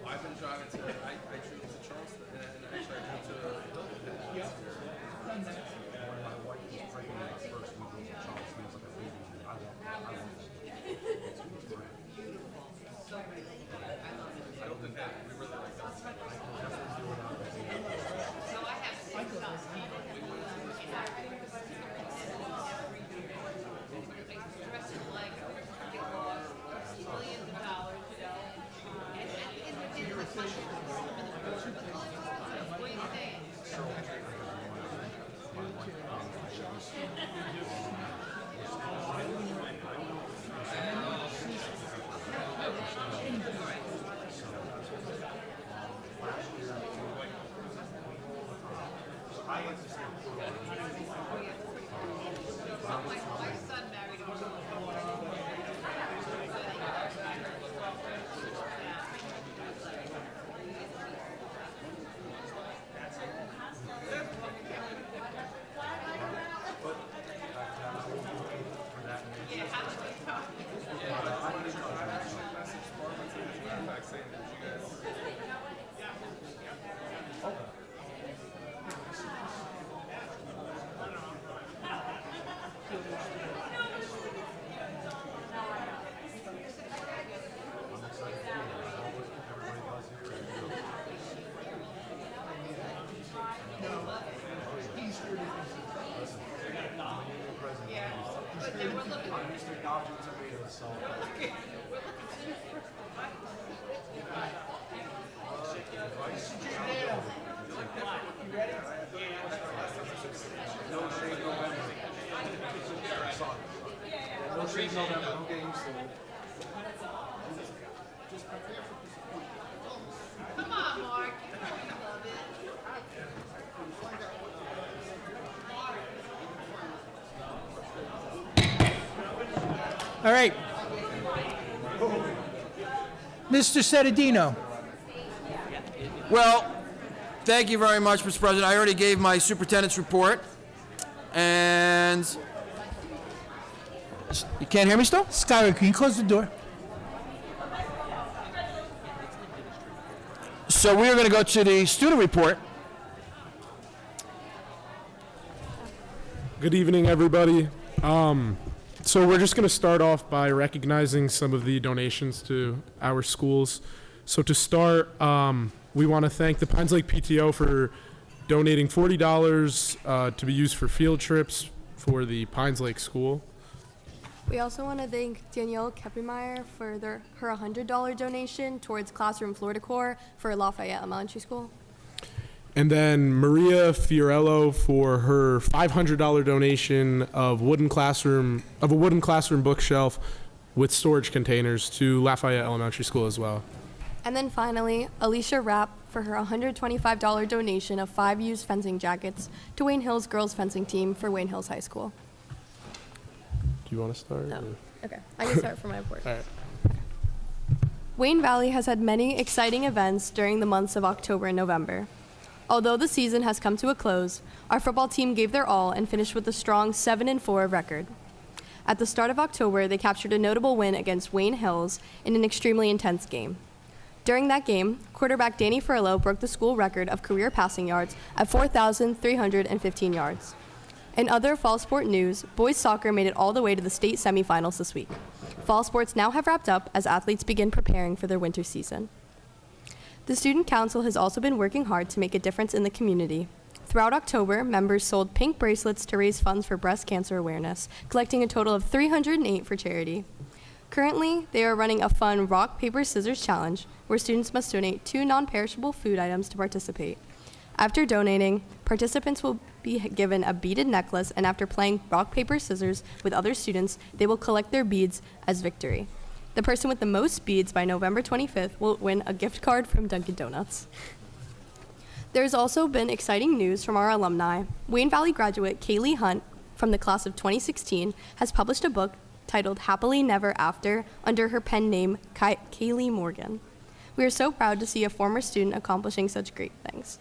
I've been driving to, I drove to Charleston, and actually I drove to Bldg. When my wife was pregnant at first, we drove to Charleston, it was like a baby. I love that. It's great. I don't think that, we really like that. All right. Mr. Sedadino. Well, thank you very much, Mr. President. I already gave my superintendent's report. And you can't hear me still? Skylar, can you close the door? So we are going to go to the student report. Good evening, everybody. So we're just going to start off by recognizing some of the donations to our schools. So to start, we want to thank the Pines Lake PTO for donating $40 to be used for field trips for the Pines Lake School. We also want to thank Danielle Keppemeyer for her $100 donation towards classroom floor decor for Lafayette Elementary School. And then Maria Fiorello for her $500 donation of a wooden classroom bookshelf with storage containers to Lafayette Elementary School as well. And then finally, Alicia Rapp for her $125 donation of 5 used fencing jackets to Wayne Hills girls fencing team for Wayne Hills High School. Do you want to start? No. or- Okay, I can start for my report. All right. Wayne Valley has had many exciting events during the months of October and November. Although the season has come to a close, our football team gave their all and finished with a strong 7-4 record. At the start of October, they captured a notable win against Wayne Hills in an extremely intense game. During that game, quarterback Danny Furlow broke the school record of career passing yards at 4,315 yards. In other fall sport news, boys soccer made it all the way to the state semifinals this week. Fall sports now have wrapped up as athletes begin preparing for their winter season. The Student Council has also been working hard to make a difference in the community. Throughout October, members sold pink bracelets to raise funds for breast cancer awareness, collecting a total of 308 for charity. Currently, they are running a fun rock, paper, scissors challenge where students must donate 2 non-perishable food items to participate. After donating, participants will be given a beaded necklace, and after playing rock, paper, scissors with other students, they will collect their beads as victory. The person with the most beads by November 25th will win a gift card from Dunkin' Donuts. There's also been exciting news from our alumni. Wayne Valley graduate Kaylee Hunt from the class of 2016 has published a book titled Happily Never After under her pen name Kaylee Morgan. We are so proud to see a former student accomplishing such great things.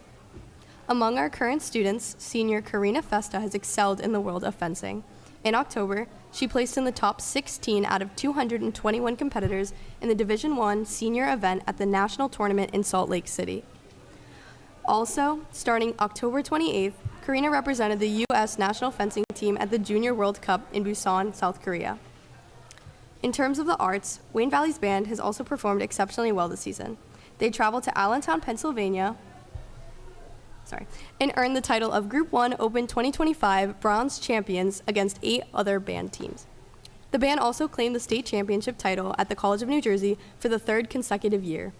Among our current students, senior Karina Festa has excelled in the world of fencing. In October, she placed in the top 16 out of 221 competitors in the Division I senior event at the national tournament in Salt Lake City. Also, starting October 28th, Karina represented the U.S. national fencing team at the Junior World Cup in Busan, South Korea. In terms of the arts, Wayne Valley's band has also performed exceptionally well this season. They traveled to Allentown, Pennsylvania, and earned the title of Group 1 Open 2025 Bronze Champions against 8 other band teams. The band also claimed the state championship title at the College of New Jersey for the 3rd consecutive year.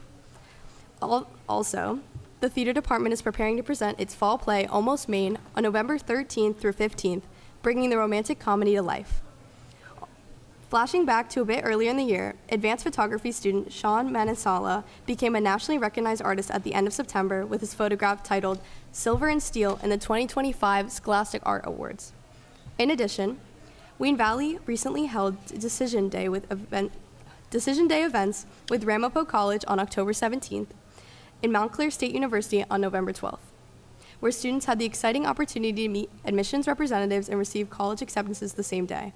Also, the theater department is preparing to present its fall play Almost Maine on November 13th through 15th, bringing the romantic comedy to life. Flashing back to a bit earlier in the year, advanced photography student Sean Manasala became a nationally recognized artist at the end of September with his photograph titled Silver and Steel in the 2025 Scholastic Art Awards. In addition, Wayne Valley recently held Decision Day events with Ramapo College on October 17th and Montclair State University on November 12th, where students had the exciting opportunity to meet admissions representatives and receive college acceptances the same day.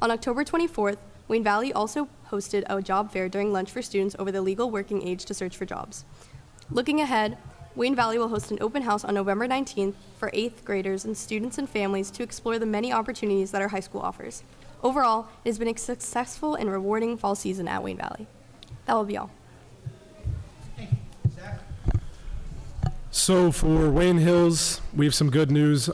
On October 24th, Wayne Valley also hosted a job fair during lunch for students over the legal working age to search for jobs. Looking ahead, Wayne Valley will host an open house on November 19th for 8th graders and students and families to explore the many opportunities that our high school offers. Overall, it has been a successful and rewarding fall season at Wayne Valley. That will be all. So for Wayne Hills, we have some good news.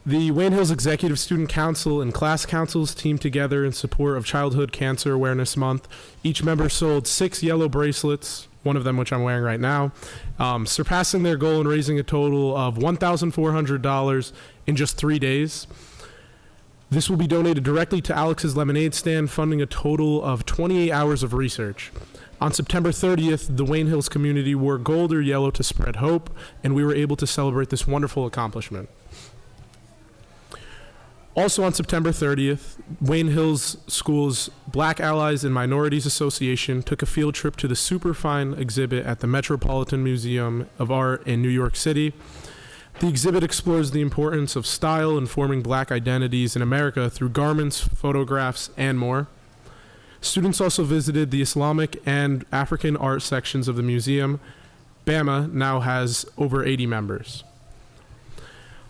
The Wayne Hills Executive Student Council and Class Councils teamed together in support of Childhood Cancer Awareness Month. Each member sold 6 yellow bracelets, one of them which I'm wearing right now, surpassing their goal and raising a total of $1,400 in just 3 days. This will be donated directly to Alex's Lemonade Stand, funding a total of 28 hours of research. On September 30th, the Wayne Hills community wore gold or yellow to spread hope, and we were able to celebrate this wonderful accomplishment. Also on September 30th, Wayne Hills School's Black Allies and Minorities Association took a field trip to the Superfine exhibit at the Metropolitan Museum of Art in New York City. The exhibit explores the importance of style in forming black identities in America through garments, photographs, and more. Students also visited the Islamic and African art sections of the museum. BAMA now has over 80 members.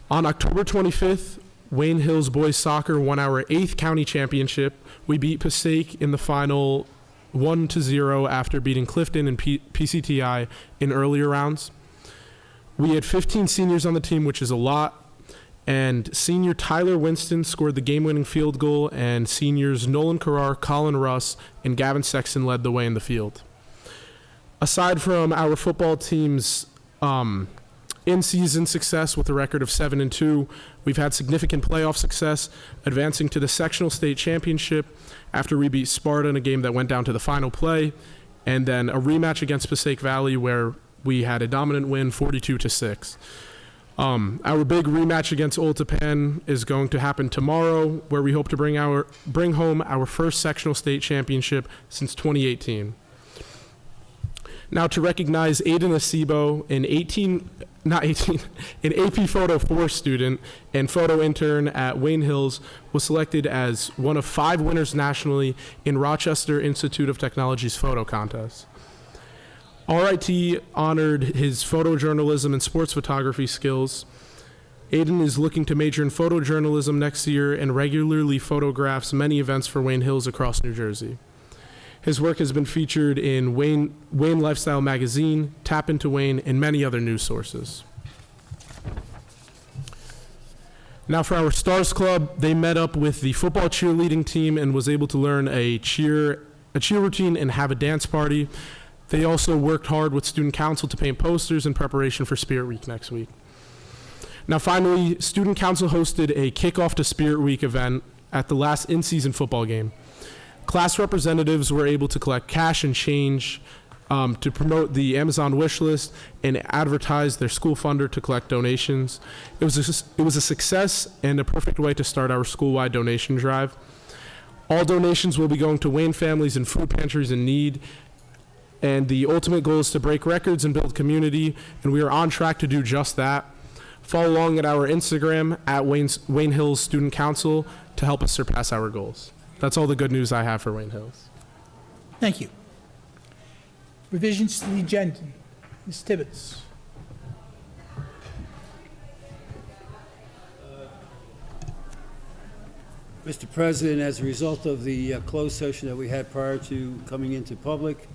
On October 25th, Wayne Hills boys soccer won our 8th county championship. We beat Passaic in the final 1-0 after beating Clifton and PCTI in earlier rounds. We had 15 seniors on the team, which is a lot, and senior Tyler Winston scored the game-winning field goal, and seniors Nolan Carrar, Colin Russ, and Gavin Sexton led the way in the field. Aside from our football team's in-season success with a record of 7-2, we've had significant playoff success, advancing to the sectional state championship after we beat Sparta in a game that went down to the final play, and then a rematch against Passaic Valley where we had a dominant win, 42-6. Our big rematch against Old Tapan is going to happen tomorrow, where we hope to bring home our first sectional state championship since 2018. Now to recognize Aiden Acebo, an AP Photo 4 student and photo intern at Wayne Hills, was selected as one of 5 winners nationally in Rochester Institute of Technology's photo contest. RIT honored his photojournalism and sports photography skills. Aiden is looking to major in photojournalism next year and regularly photographs many events for Wayne Hills across New Jersey. His work has been featured in Wayne Lifestyle Magazine, Tap Into Wayne, and many other news sources. Now for our Stars Club, they met up with the football cheerleading team and was able to learn a cheer routine and have a dance party. They also worked hard with student council to paint posters in preparation for Spirit Week next week. Now finally, Student Council hosted a Kickoff to Spirit Week event at the last in-season football game. Class representatives were able to collect cash and change to promote the Amazon wish list and advertise their school funder to collect donations. It was a success and a perfect way to start our school-wide donation drive. All donations will be going to Wayne families and food pantries in need, and the ultimate goal is to break records and build community, and we are on track to do just that. Follow along at our Instagram at Wayne Hills Student Council to help us surpass our goals. That's all the good news I have for Wayne Hills. Thank you. Revisions to the agenda. Ms. Tibbetts. Mr. President, as a result of the closed session that we had prior to coming into public,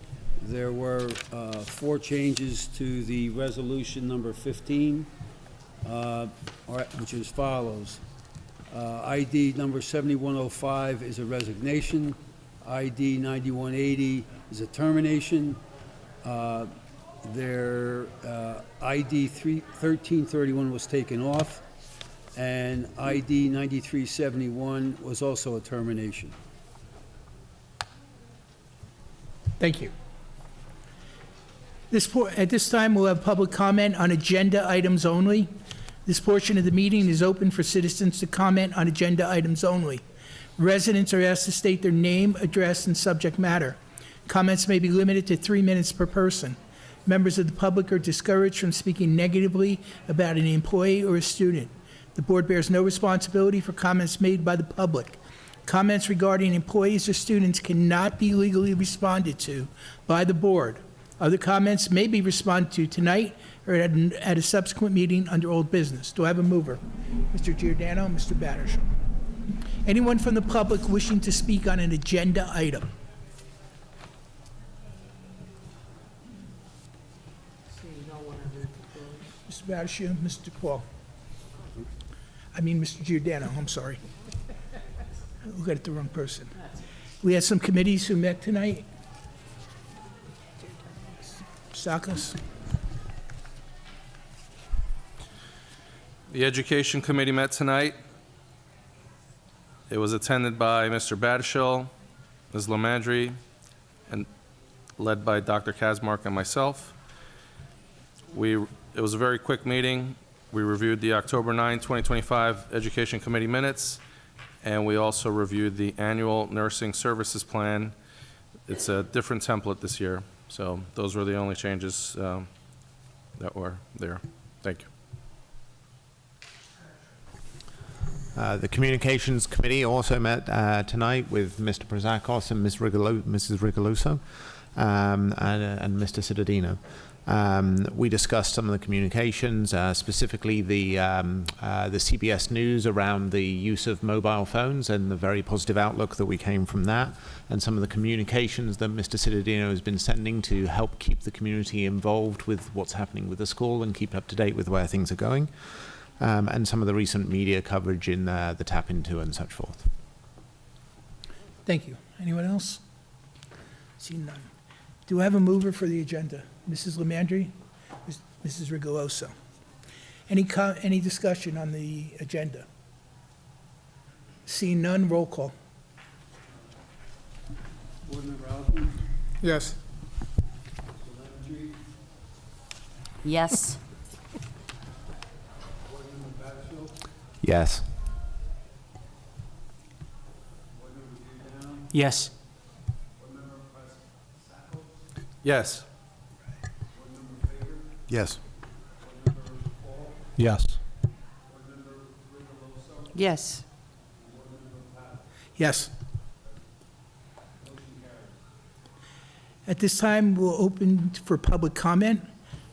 there were 4 changes to the resolution number 15, which is as follows. ID number 7105 is a resignation. ID 9180 is a termination. Their ID 1331 was taken off, and ID 9371 was also a termination. Thank you. At this time, we'll have public comment on agenda items only. This portion of the meeting is open for citizens to comment on agenda items only. Residents are asked to state their name, address, and subject matter. Comments may be limited to 3 minutes per person. Members of the public are discouraged from speaking negatively about an employee or a student. The board bears no responsibility for comments made by the public. Comments regarding employees or students cannot be legally responded to by the board. Other comments may be responded to tonight or at a subsequent meeting under old business. Do I have a mover? Mr. Giordano, Mr. Battershall. Anyone from the public wishing to speak on an agenda item? Mr. Battershall, Mr. Paul. Mr. Giordano, I'm sorry. We got the wrong person. We had some committees who met tonight. Sakos. The Education Committee met tonight. It was attended by Mr. Battershall, Ms. Lamandry, and led by Dr. Kazmark and myself. It was a very quick meeting. We reviewed the October 9, 2025 Education Committee minutes, and we also reviewed the annual nursing services plan. It's a different template this year, so those were the only changes that were there. Thank you. The Communications Committee also met tonight with Mr. Brzakos and Mrs. Rigoloso and Mr. Cittadino. We discussed some of the communications, specifically the CBS News around the use of mobile phones and the very positive outlook that we came from that, and some of the communications that Mr. Cittadino has been sending to help keep the community involved with what's happening with the school and keep up to date with where things are going, and some of the recent media coverage in the Tap Into and such forth. Thank you. Anyone else? See none. Do I have a mover for the agenda? Mrs. Lamandry, Mrs. Rigoloso. Any discussion on the agenda? Seeing none, roll call. Board Member Osborne? Yes. Lamandry? Yes. Board Member Battershall? Yes. Board Member Giordano? Yes. Board Member Sakos? Yes. Board Member Faber? Yes. Board Member Paul? Yes. Board Member Rigoloso? Yes. Board Member Pat? Yes. Motion carries. At this time, we'll open for public comment.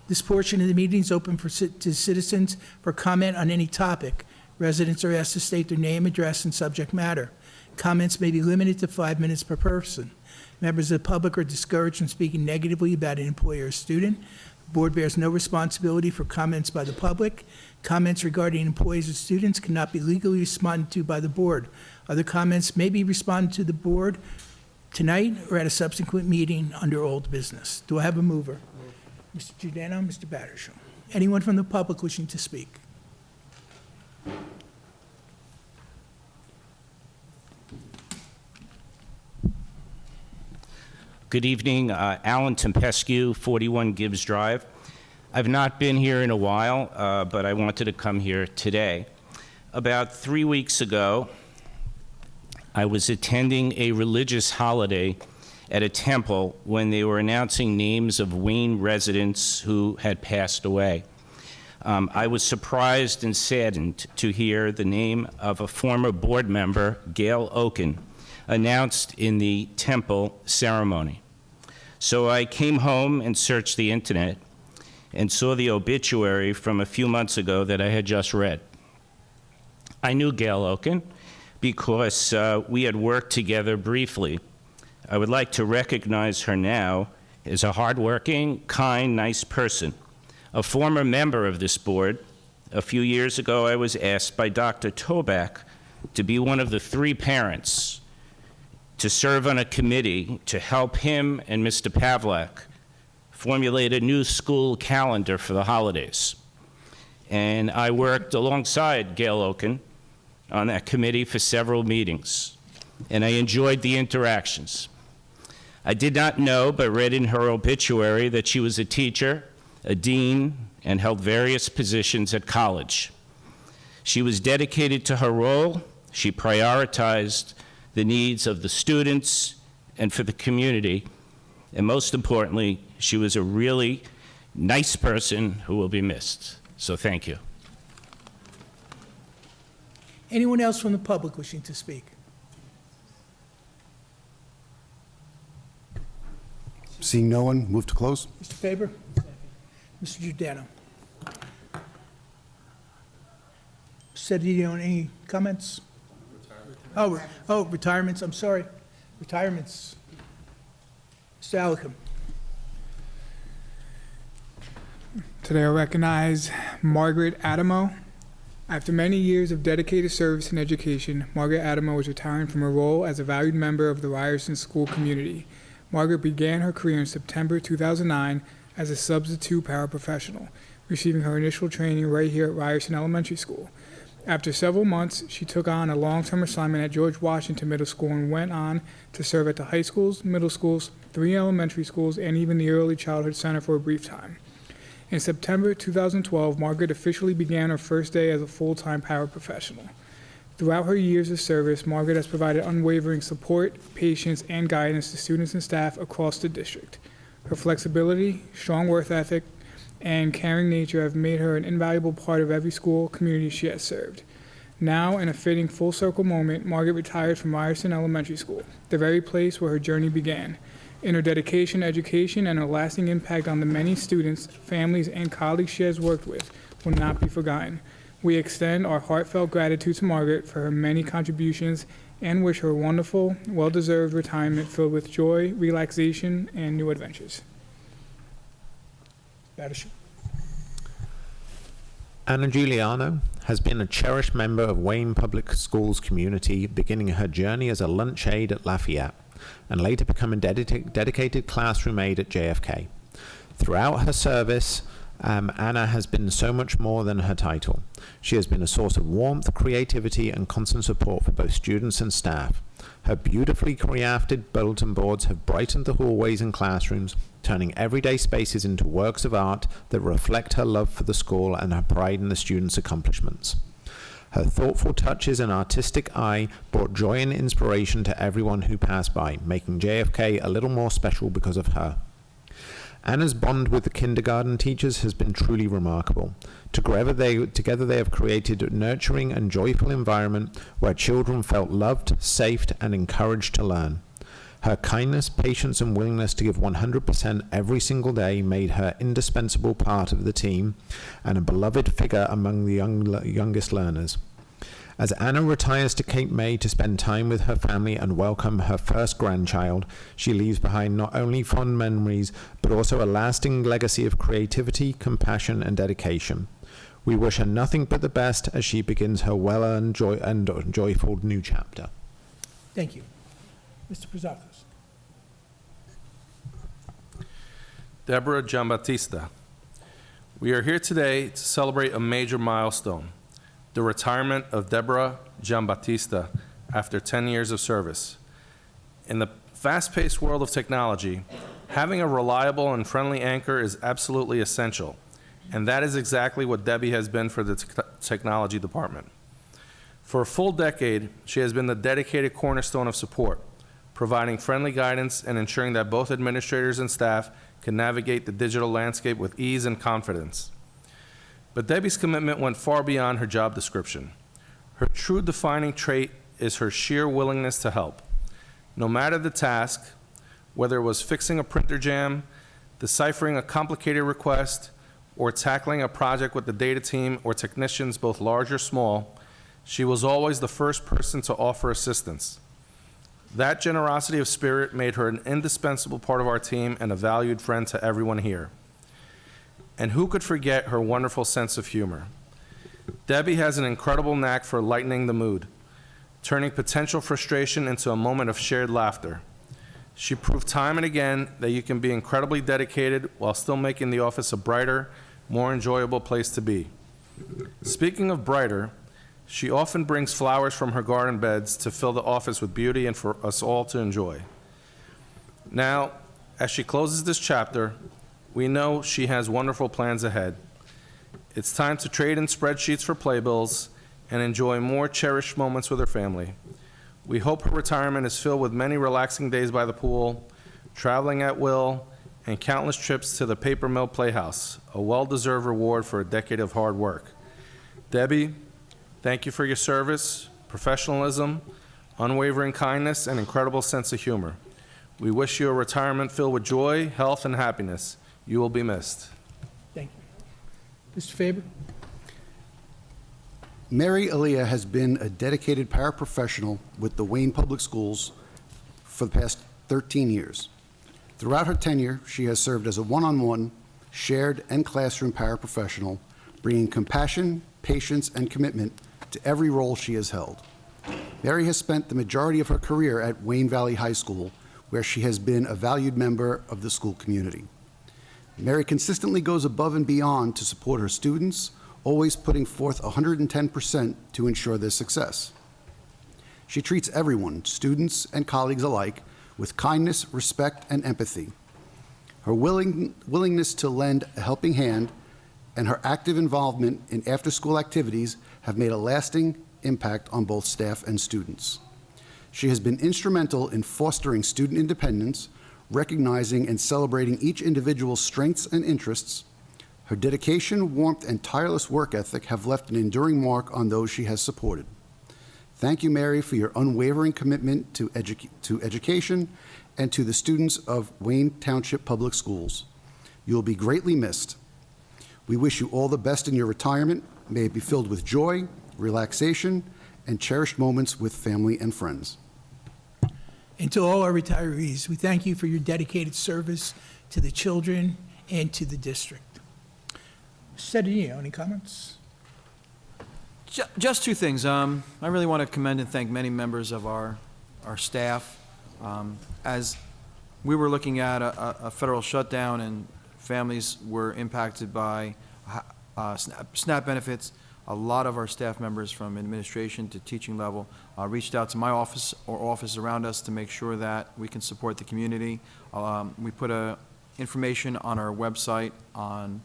This portion of the meeting is open to citizens for comment on any topic. Residents are asked to state their name, address, and subject matter. Comments may be limited to 5 minutes per person. Members of the public are discouraged from speaking negatively about an employee or student. The board bears no responsibility for comments by the public. Comments regarding employees or students cannot be legally responded to by the board. Other comments may be responded to the board tonight or at a subsequent meeting under old business. Do I have a mover? Mr. Giordano, Mr. Battershall. Anyone from the public wishing to speak? Good evening, Alan Tempescu, 41 Gibbs Drive. I've not been here in a while, but I wanted to come here today. About 3 weeks ago, I was attending a religious holiday at a temple when they were announcing names of Wayne residents who had passed away. I was surprised and saddened to hear the name of a former board member, Gail Oken, announced in the temple ceremony. So I came home and searched the internet and saw the obituary from a few months ago that I had just read. I knew Gail Oken because we had worked together briefly. I would like to recognize her now as a hardworking, kind, nice person. A former member of this board, a few years ago I was asked by Dr. Toback to be one of the 3 parents to serve on a committee to help him and Mr. Pavlak formulate a new school calendar for the holidays. And I worked alongside Gail Oken on that committee for several meetings, and I enjoyed the interactions. I did not know, but read in her obituary that she was a teacher, a dean, and held various positions at college. She was dedicated to her role. She prioritized the needs of the students and for the community. And most importantly, she was a really nice person who will be missed. So thank you. Anyone else from the public wishing to speak? Seeing no one, move to close. Mr. Faber? Mr. Giordano? Sedino, any comments? Retirements, I'm sorry. Retirements. Mr. Alicum. Today I recognize Margaret Adamo. After many years of dedicated service in education, Margaret Adamo is retiring from her role as a valued member of the Ryerson school community. Margaret began her career in September 2009 as a substitute paraprofessional, receiving her initial training right here at Ryerson Elementary School. After several months, she took on a long-term assignment at George Washington Middle School and went on to serve at the high schools, middle schools, 3 elementary schools, and even the Early Childhood Center for a brief time. In September 2012, Margaret officially began her first day as a full-time paraprofessional. Throughout her years of service, Margaret has provided unwavering support, patience, and guidance to students and staff across the district. Her flexibility, strong work ethic, and caring nature have made her an invaluable part of every school community she has served. Now, in a fitting full-circle moment, Margaret retired from Ryerson Elementary School, the very place where her journey began. In her dedication to education and her lasting impact on the many students, families, and colleagues she has worked with will not be forgotten. We extend our heartfelt gratitude to Margaret for her many contributions and wish her a wonderful, well-deserved retirement filled with joy, relaxation, and new adventures. Badish. Anna Giuliano has been a cherished member of Wayne Public Schools community, beginning her journey as a lunch aide at Lafayette, and later becoming dedicated classroom aide at JFK. Throughout her service, Anna has been so much more than her title. She has been a source of warmth, creativity, and constant support for both students and staff. Her beautifully crafted bulletin boards have brightened the hallways and classrooms, turning everyday spaces into works of art that reflect her love for the school and her pride in the students' accomplishments. Her thoughtful touches and artistic eye brought joy and inspiration to everyone who passed by, making JFK a little more special because of her. Anna's bond with the kindergarten teachers has been truly remarkable. Together they have created a nurturing and joyful environment where children felt loved, safe, and encouraged to learn. Her kindness, patience, and willingness to give 100% every single day made her indispensable part of the team and a beloved figure among the youngest learners. As Anna retires to Cape May to spend time with her family and welcome her first grandchild, she leaves behind not only fond memories, but also a lasting legacy of creativity, compassion, and dedication. We wish her nothing but the best as she begins her well-earned joyful new chapter. Thank you. Mr. Prizakos. Deborah Giambattista. We are here today to celebrate a major milestone. the retirement of Deborah Giambattista after 10 years of service. In the fast-paced world of technology, having a reliable and friendly anchor is absolutely essential, and that is exactly what Debbie has been for the technology department. For a full decade, she has been the dedicated cornerstone of support, providing friendly guidance and ensuring that both administrators and staff can navigate the digital landscape with ease and confidence. But Debbie's commitment went far beyond her job description. Her true defining trait is her sheer willingness to help. No matter the task, whether it was fixing a printer jam, deciphering a complicated request, or tackling a project with the data team or technicians both large or small, she was always the first person to offer assistance. That generosity of spirit made her an indispensable part of our team and a valued friend to everyone here. And who could forget her wonderful sense of humor? Debbie has an incredible knack for lightening the mood, turning potential frustration into a moment of shared laughter. She proved time and again that you can be incredibly dedicated while still making the office a brighter, more enjoyable place to be. Speaking of brighter, she often brings flowers from her garden beds to fill the office with beauty and for us all to enjoy. Now, as she closes this chapter, we know she has wonderful plans ahead. It's time to trade in spreadsheets for playbills and enjoy more cherished moments with her family. We hope her retirement is filled with many relaxing days by the pool, traveling at will, and countless trips to the Paper Mill Playhouse, a well-deserved reward for a decade of hard work. Debbie, thank you for your service, professionalism, unwavering kindness, and incredible sense of humor. We wish you a retirement filled with joy, health, and happiness. You will be missed. Thank you. Mr. Faber? Mary Aaliyah has been a dedicated paraprofessional with the Wayne Public Schools for the past 13 years. Throughout her tenure, she has served as a one-on-one, shared, and classroom paraprofessional, bringing compassion, patience, and commitment to every role she has held. Mary has spent the majority of her career at Wayne Valley High School, where she has been a valued member of the school community. Mary consistently goes above and beyond to support her students, always putting forth 110% to ensure their success. She treats everyone, students and colleagues alike, with kindness, respect, and empathy. Her willingness to lend a helping hand and her active involvement in after-school activities have made a lasting impact on both staff and students. She has been instrumental in fostering student independence, recognizing and celebrating each individual's strengths and interests. Her dedication, warmth, and tireless work ethic have left an enduring mark on those she has supported. Thank you, Mary, for your unwavering commitment to education and to the students of Wayne Township Public Schools. You will be greatly missed. We wish you all the best in your retirement. May it be filled with joy, relaxation, and cherished moments with family and friends. And to all our retirees, we thank you for your dedicated service to the children and to the district. Cedillo, any comments? Just two things. I really want to commend and thank many members of our staff. As we were looking at a federal shutdown and families were impacted by SNAP benefits, a lot of our staff members from administration to teaching level reached out to my office or offices around us to make sure that we can support the community. We put information on our website on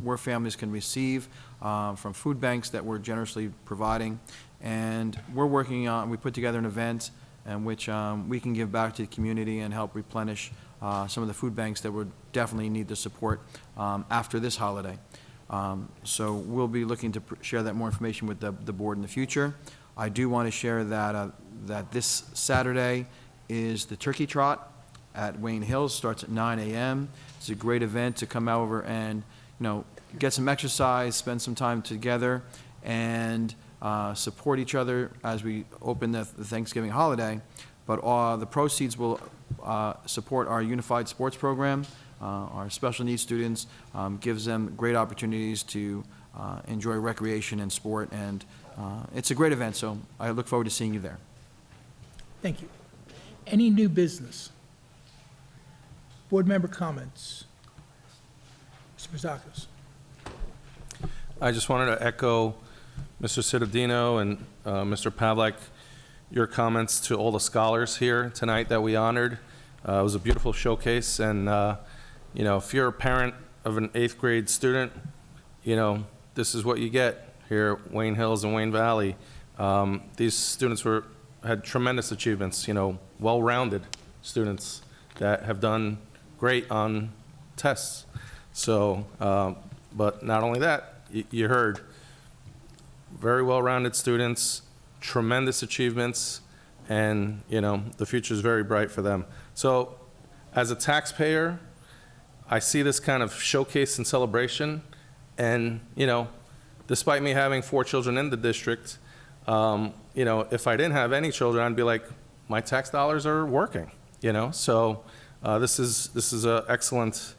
where families can receive from food banks that we're generously providing. And we're working on, we put together an event in which we can give back to the community and help replenish some of the food banks that would definitely need the support after this holiday. So we'll be looking to share that more information with the board in the future. I do want to share that that this Saturday is the Turkey Trot at Wayne Hills. Starts at 9 a.m. It's a great event to come over and get some exercise, spend some time together, and support each other as we open the Thanksgiving holiday. But the proceeds will support our unified sports program. Our special needs students, gives them great opportunities to enjoy recreation and sport, and it's a great event, so I look forward to seeing you there. Thank you. Any new business? Board member comments? Mr. Brzakos. I just wanted to echo Mr. Cittadino and Mr. Pavlik, your comments to all the scholars here tonight that we honored. It was a beautiful showcase, and you know, if you're a parent of an 8th grade student, you know, this is what you get here at Wayne Hills and Wayne Valley. These students had tremendous achievements, you know, well-rounded students that have done great on tests. So, but not only that, you heard very well-rounded students, tremendous achievements, and, you know, the future is very bright for them. So, as a taxpayer, I see this kind of showcase and celebration, and, you know, despite me having 4 children in the district, you know, if I didn't have any children, I'd be like, my tax dollars are working, you know? So, this is an excellent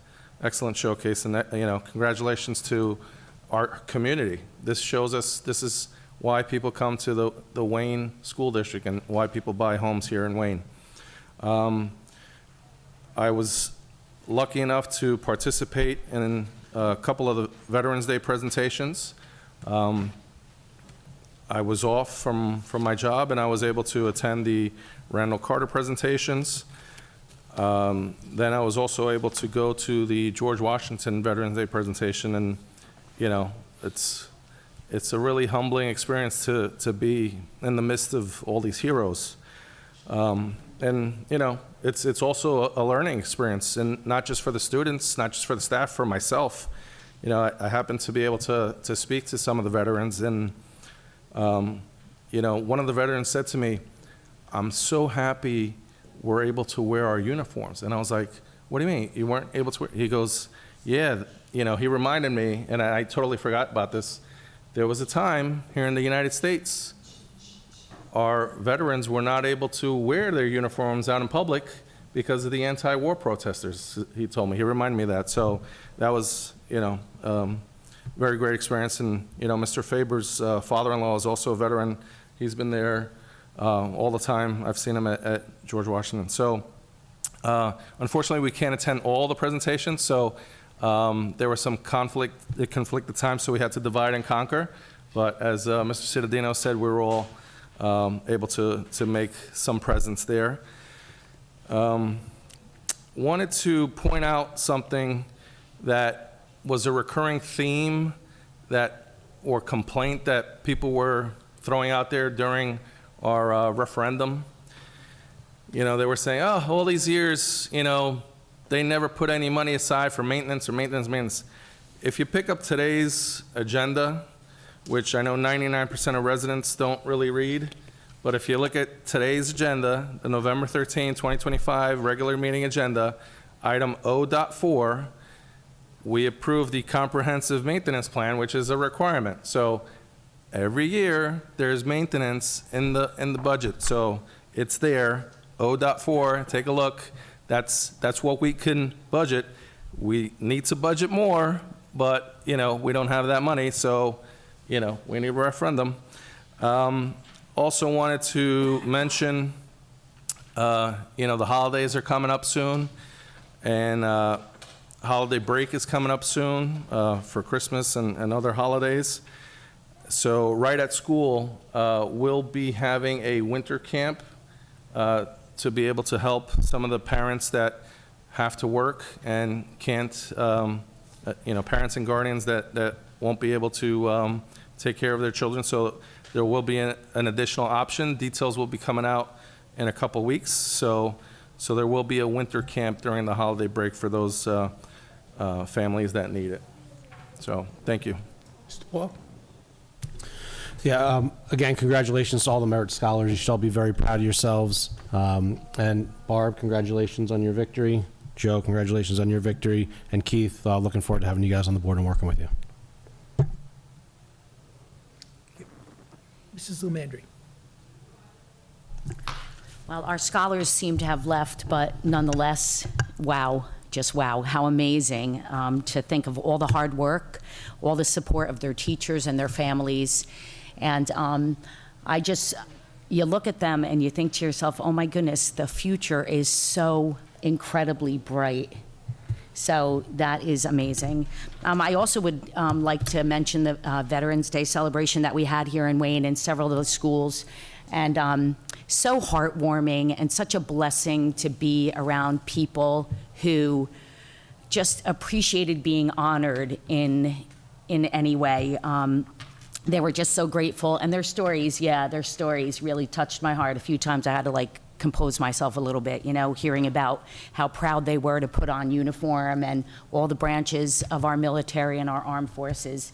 showcase, and, you know, congratulations to our community. This shows us, this is why people come to the Wayne School District and why people buy homes here in Wayne. I was lucky enough to participate in a couple of the Veterans Day presentations. I was off from my job, and I was able to attend the Randall Carter presentations. Then I was also able to go to the George Washington Veterans Day presentation, and, you know, it's a really humbling experience to be in the midst of all these heroes. And, you know, it's also a learning experience, and not just for the students, not just for the staff, for myself. You know, I happened to be able to speak to some of the veterans, and, you know, one of the veterans said to me, "I'm so happy we're able to wear our uniforms." And I was like, "What do you mean? You weren't able to wear?" He goes, "Yeah," you know, he reminded me, and I totally forgot about this. There was a time here in the United States, our veterans were not able to wear their uniforms out in public because of the anti-war protesters, he told me. He reminded me of that. So that was, you know, very great experience. And, you know, Mr. Faber's father-in-law is also a veteran. He's been there all the time. I've seen him at George Washington. So unfortunately, we can't attend all the presentations. So there was some conflicted time, so we had to divide and conquer. But as Mr. Cittadino said, we were all able to make some presence there. Wanted to point out something that was a recurring theme or complaint that people were throwing out there during our referendum. You know, they were saying, "Oh, all these years, you know, they never put any money aside for maintenance or maintenance." If you pick up today's agenda, which I know 99% of residents don't really read, but if you look at today's agenda, the November 13, 2025 regular meeting agenda, item O.4, we approved the comprehensive maintenance plan, which is a requirement. So every year there's maintenance in the budget. So it's there, O.4, take a look. That's what we can budget. We need to budget more, but, you know, we don't have that money, so, you know, we need a referendum. Also wanted to mention, you know, the holidays are coming up soon, and holiday break is coming up soon for Christmas and other holidays. So right at school, we'll be having a winter camp to be able to help some of the parents that have to work and can't, you know, parents and guardians that won't be able to take care of their children. So there will be an additional option. Details will be coming out in a couple weeks. So there will be a winter camp during the holiday break for those families that need it. So thank you. Mr. Paul? Yeah, again, congratulations to all the Merit Scholars. You should all be very proud of yourselves. And Barb, congratulations on your victory. Joe, congratulations on your victory. And Keith, looking forward to having you guys on the board and working with you. Mrs. Lumandry? Well, our scholars seem to have left, but nonetheless, wow, just wow, how amazing to think of all the hard work, all the support of their teachers and their families. And you look at them and you think to yourself, oh my goodness, the future is so incredibly bright. So that is amazing. I also would like to mention the Veterans Day celebration that we had here in Wayne in several of the schools. And so heartwarming and such a blessing to be around people who just appreciated being honored in any way. They were just so grateful, and their stories really touched my heart. A few times I had to compose myself a little bit, hearing about how proud they were to put on uniform and all the branches of our military and our armed forces.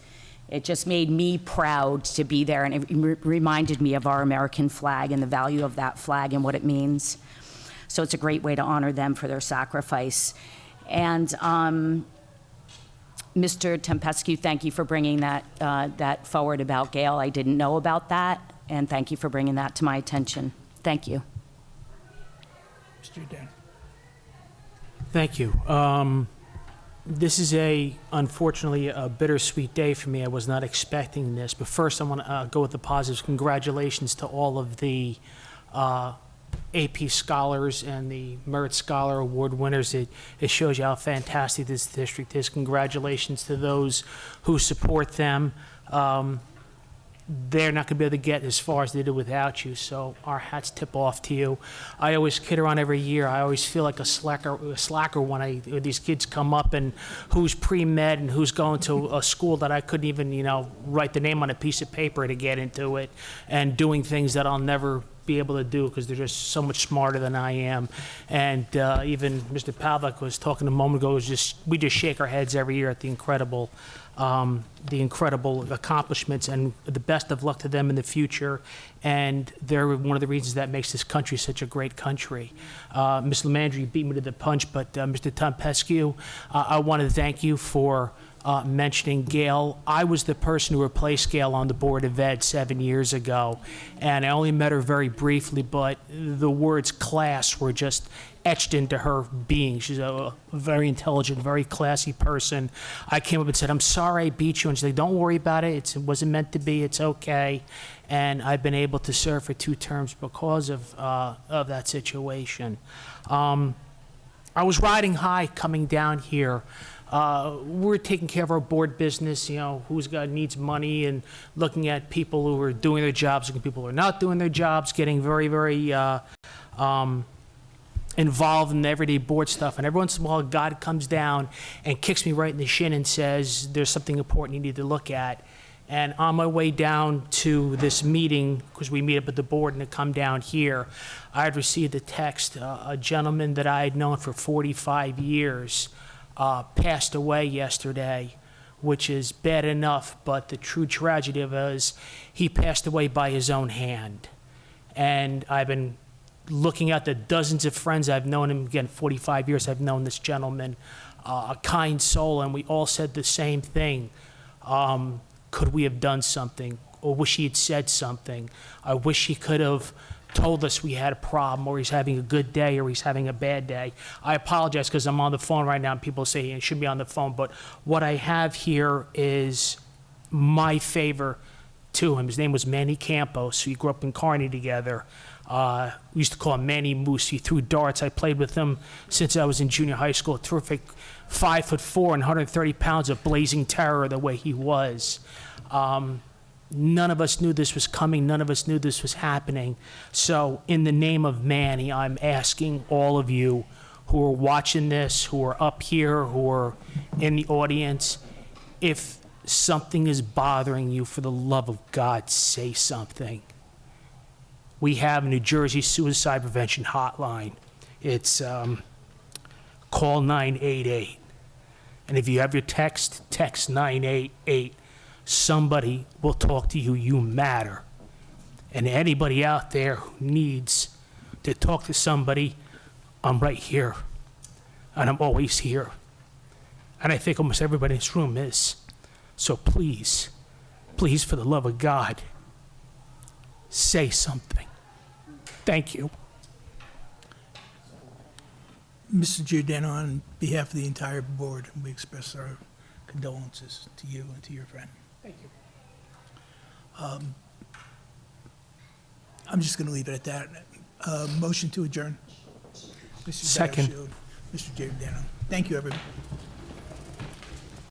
It just made me proud to be there, and it reminded me of our American flag and the value of that flag and what it means. So it's a great way to honor them for their sacrifice. And Mr. Tempescu, thank you for bringing that forward about Gail. I didn't know about that, and thank you for bringing that to my attention. Thank you. Mr. Dan. Thank you. This is unfortunately a bittersweet day for me. I was not expecting this, but first I want to go with the positives. Congratulations to all of the AP Scholars and the Merit Scholar Award winners. It shows you how fantastic this district is. Congratulations to those who support them. They're not going to be able to get as far as they did without you, so our hats tip off to you. I always kid around every year. I always feel like a slacker when these kids come up and who's pre-med and who's going to a school that I couldn't even, write the name on a piece of paper to get into it, and doing things that I'll never be able to do because they're just so much smarter than I am. And even Mr. Pavlik was talking a moment ago, we just shake our heads every year at the incredible accomplishments, and the best of luck to them in the future. And they're one of the reasons that makes this country such a great country. Ms. Lemandry beat me to the punch, but Mr. Tempescu, I want to thank you for mentioning Gail. I was the person who replaced Gail on the Board of Ed 7 years ago, and I only met her very briefly, but the words class were just etched into her being. She's a very intelligent, very classy person. I came up and said, I'm sorry I beat you, and she said, don't worry about it. It wasn't meant to be. It's okay. And I've been able to serve for 2 terms because of that situation. I was riding high coming down here. We're taking care of our board business, who's needs money, and looking at people who are doing their jobs, looking at people who are not doing their jobs, getting very, very involved in the everyday board stuff. And every once in a while, God comes down and kicks me right in the shin and says, there's something important you need to look at. And on my way down to this meeting, because we meet up at the board and to come down here, I had received a text. A gentleman that I had known for 45 years passed away yesterday, which is bad enough, but the true tragedy of it is he passed away by his own hand. And I've been looking at the dozens of friends I've known him, again, 45 years I've known this gentleman, a kind soul, and we all said the same thing. Could we have done something? Or wish he had said something. I wish he could have told us we had a problem, or he's having a good day, or he's having a bad day. I apologize because I'm on the phone right now and people say it should be on the phone, but what I have here is my favor to him. His name was Manny Campos. We grew up in Kearney together. We used to call him Manny Moose. He threw darts. I played with him since I was in junior high school. A terrific 5'4" and 130 pounds of blazing terror the way he was. None of us knew this was coming. None of us knew this was happening. So in the name of Manny, I'm asking all of you who are watching this, who are up here, who are in the audience, if something is bothering you, for the love of God, say something. We have a New Jersey suicide prevention hotline. It's call 988. And if you have your text 988. Somebody will talk to you. You matter. And anybody out there who needs to talk to somebody, I'm right here. And I'm always here. And I think almost everybody in this room is. So please, please, for the love of God, say something. Thank you. Mr. Giordano, on behalf of the entire board, we express our condolences to you and to your friend. Thank you. I'm just going to leave it at that. Motion to adjourn. Mr. Second. Barashield. Mr. Giordano. Thank you, everyone.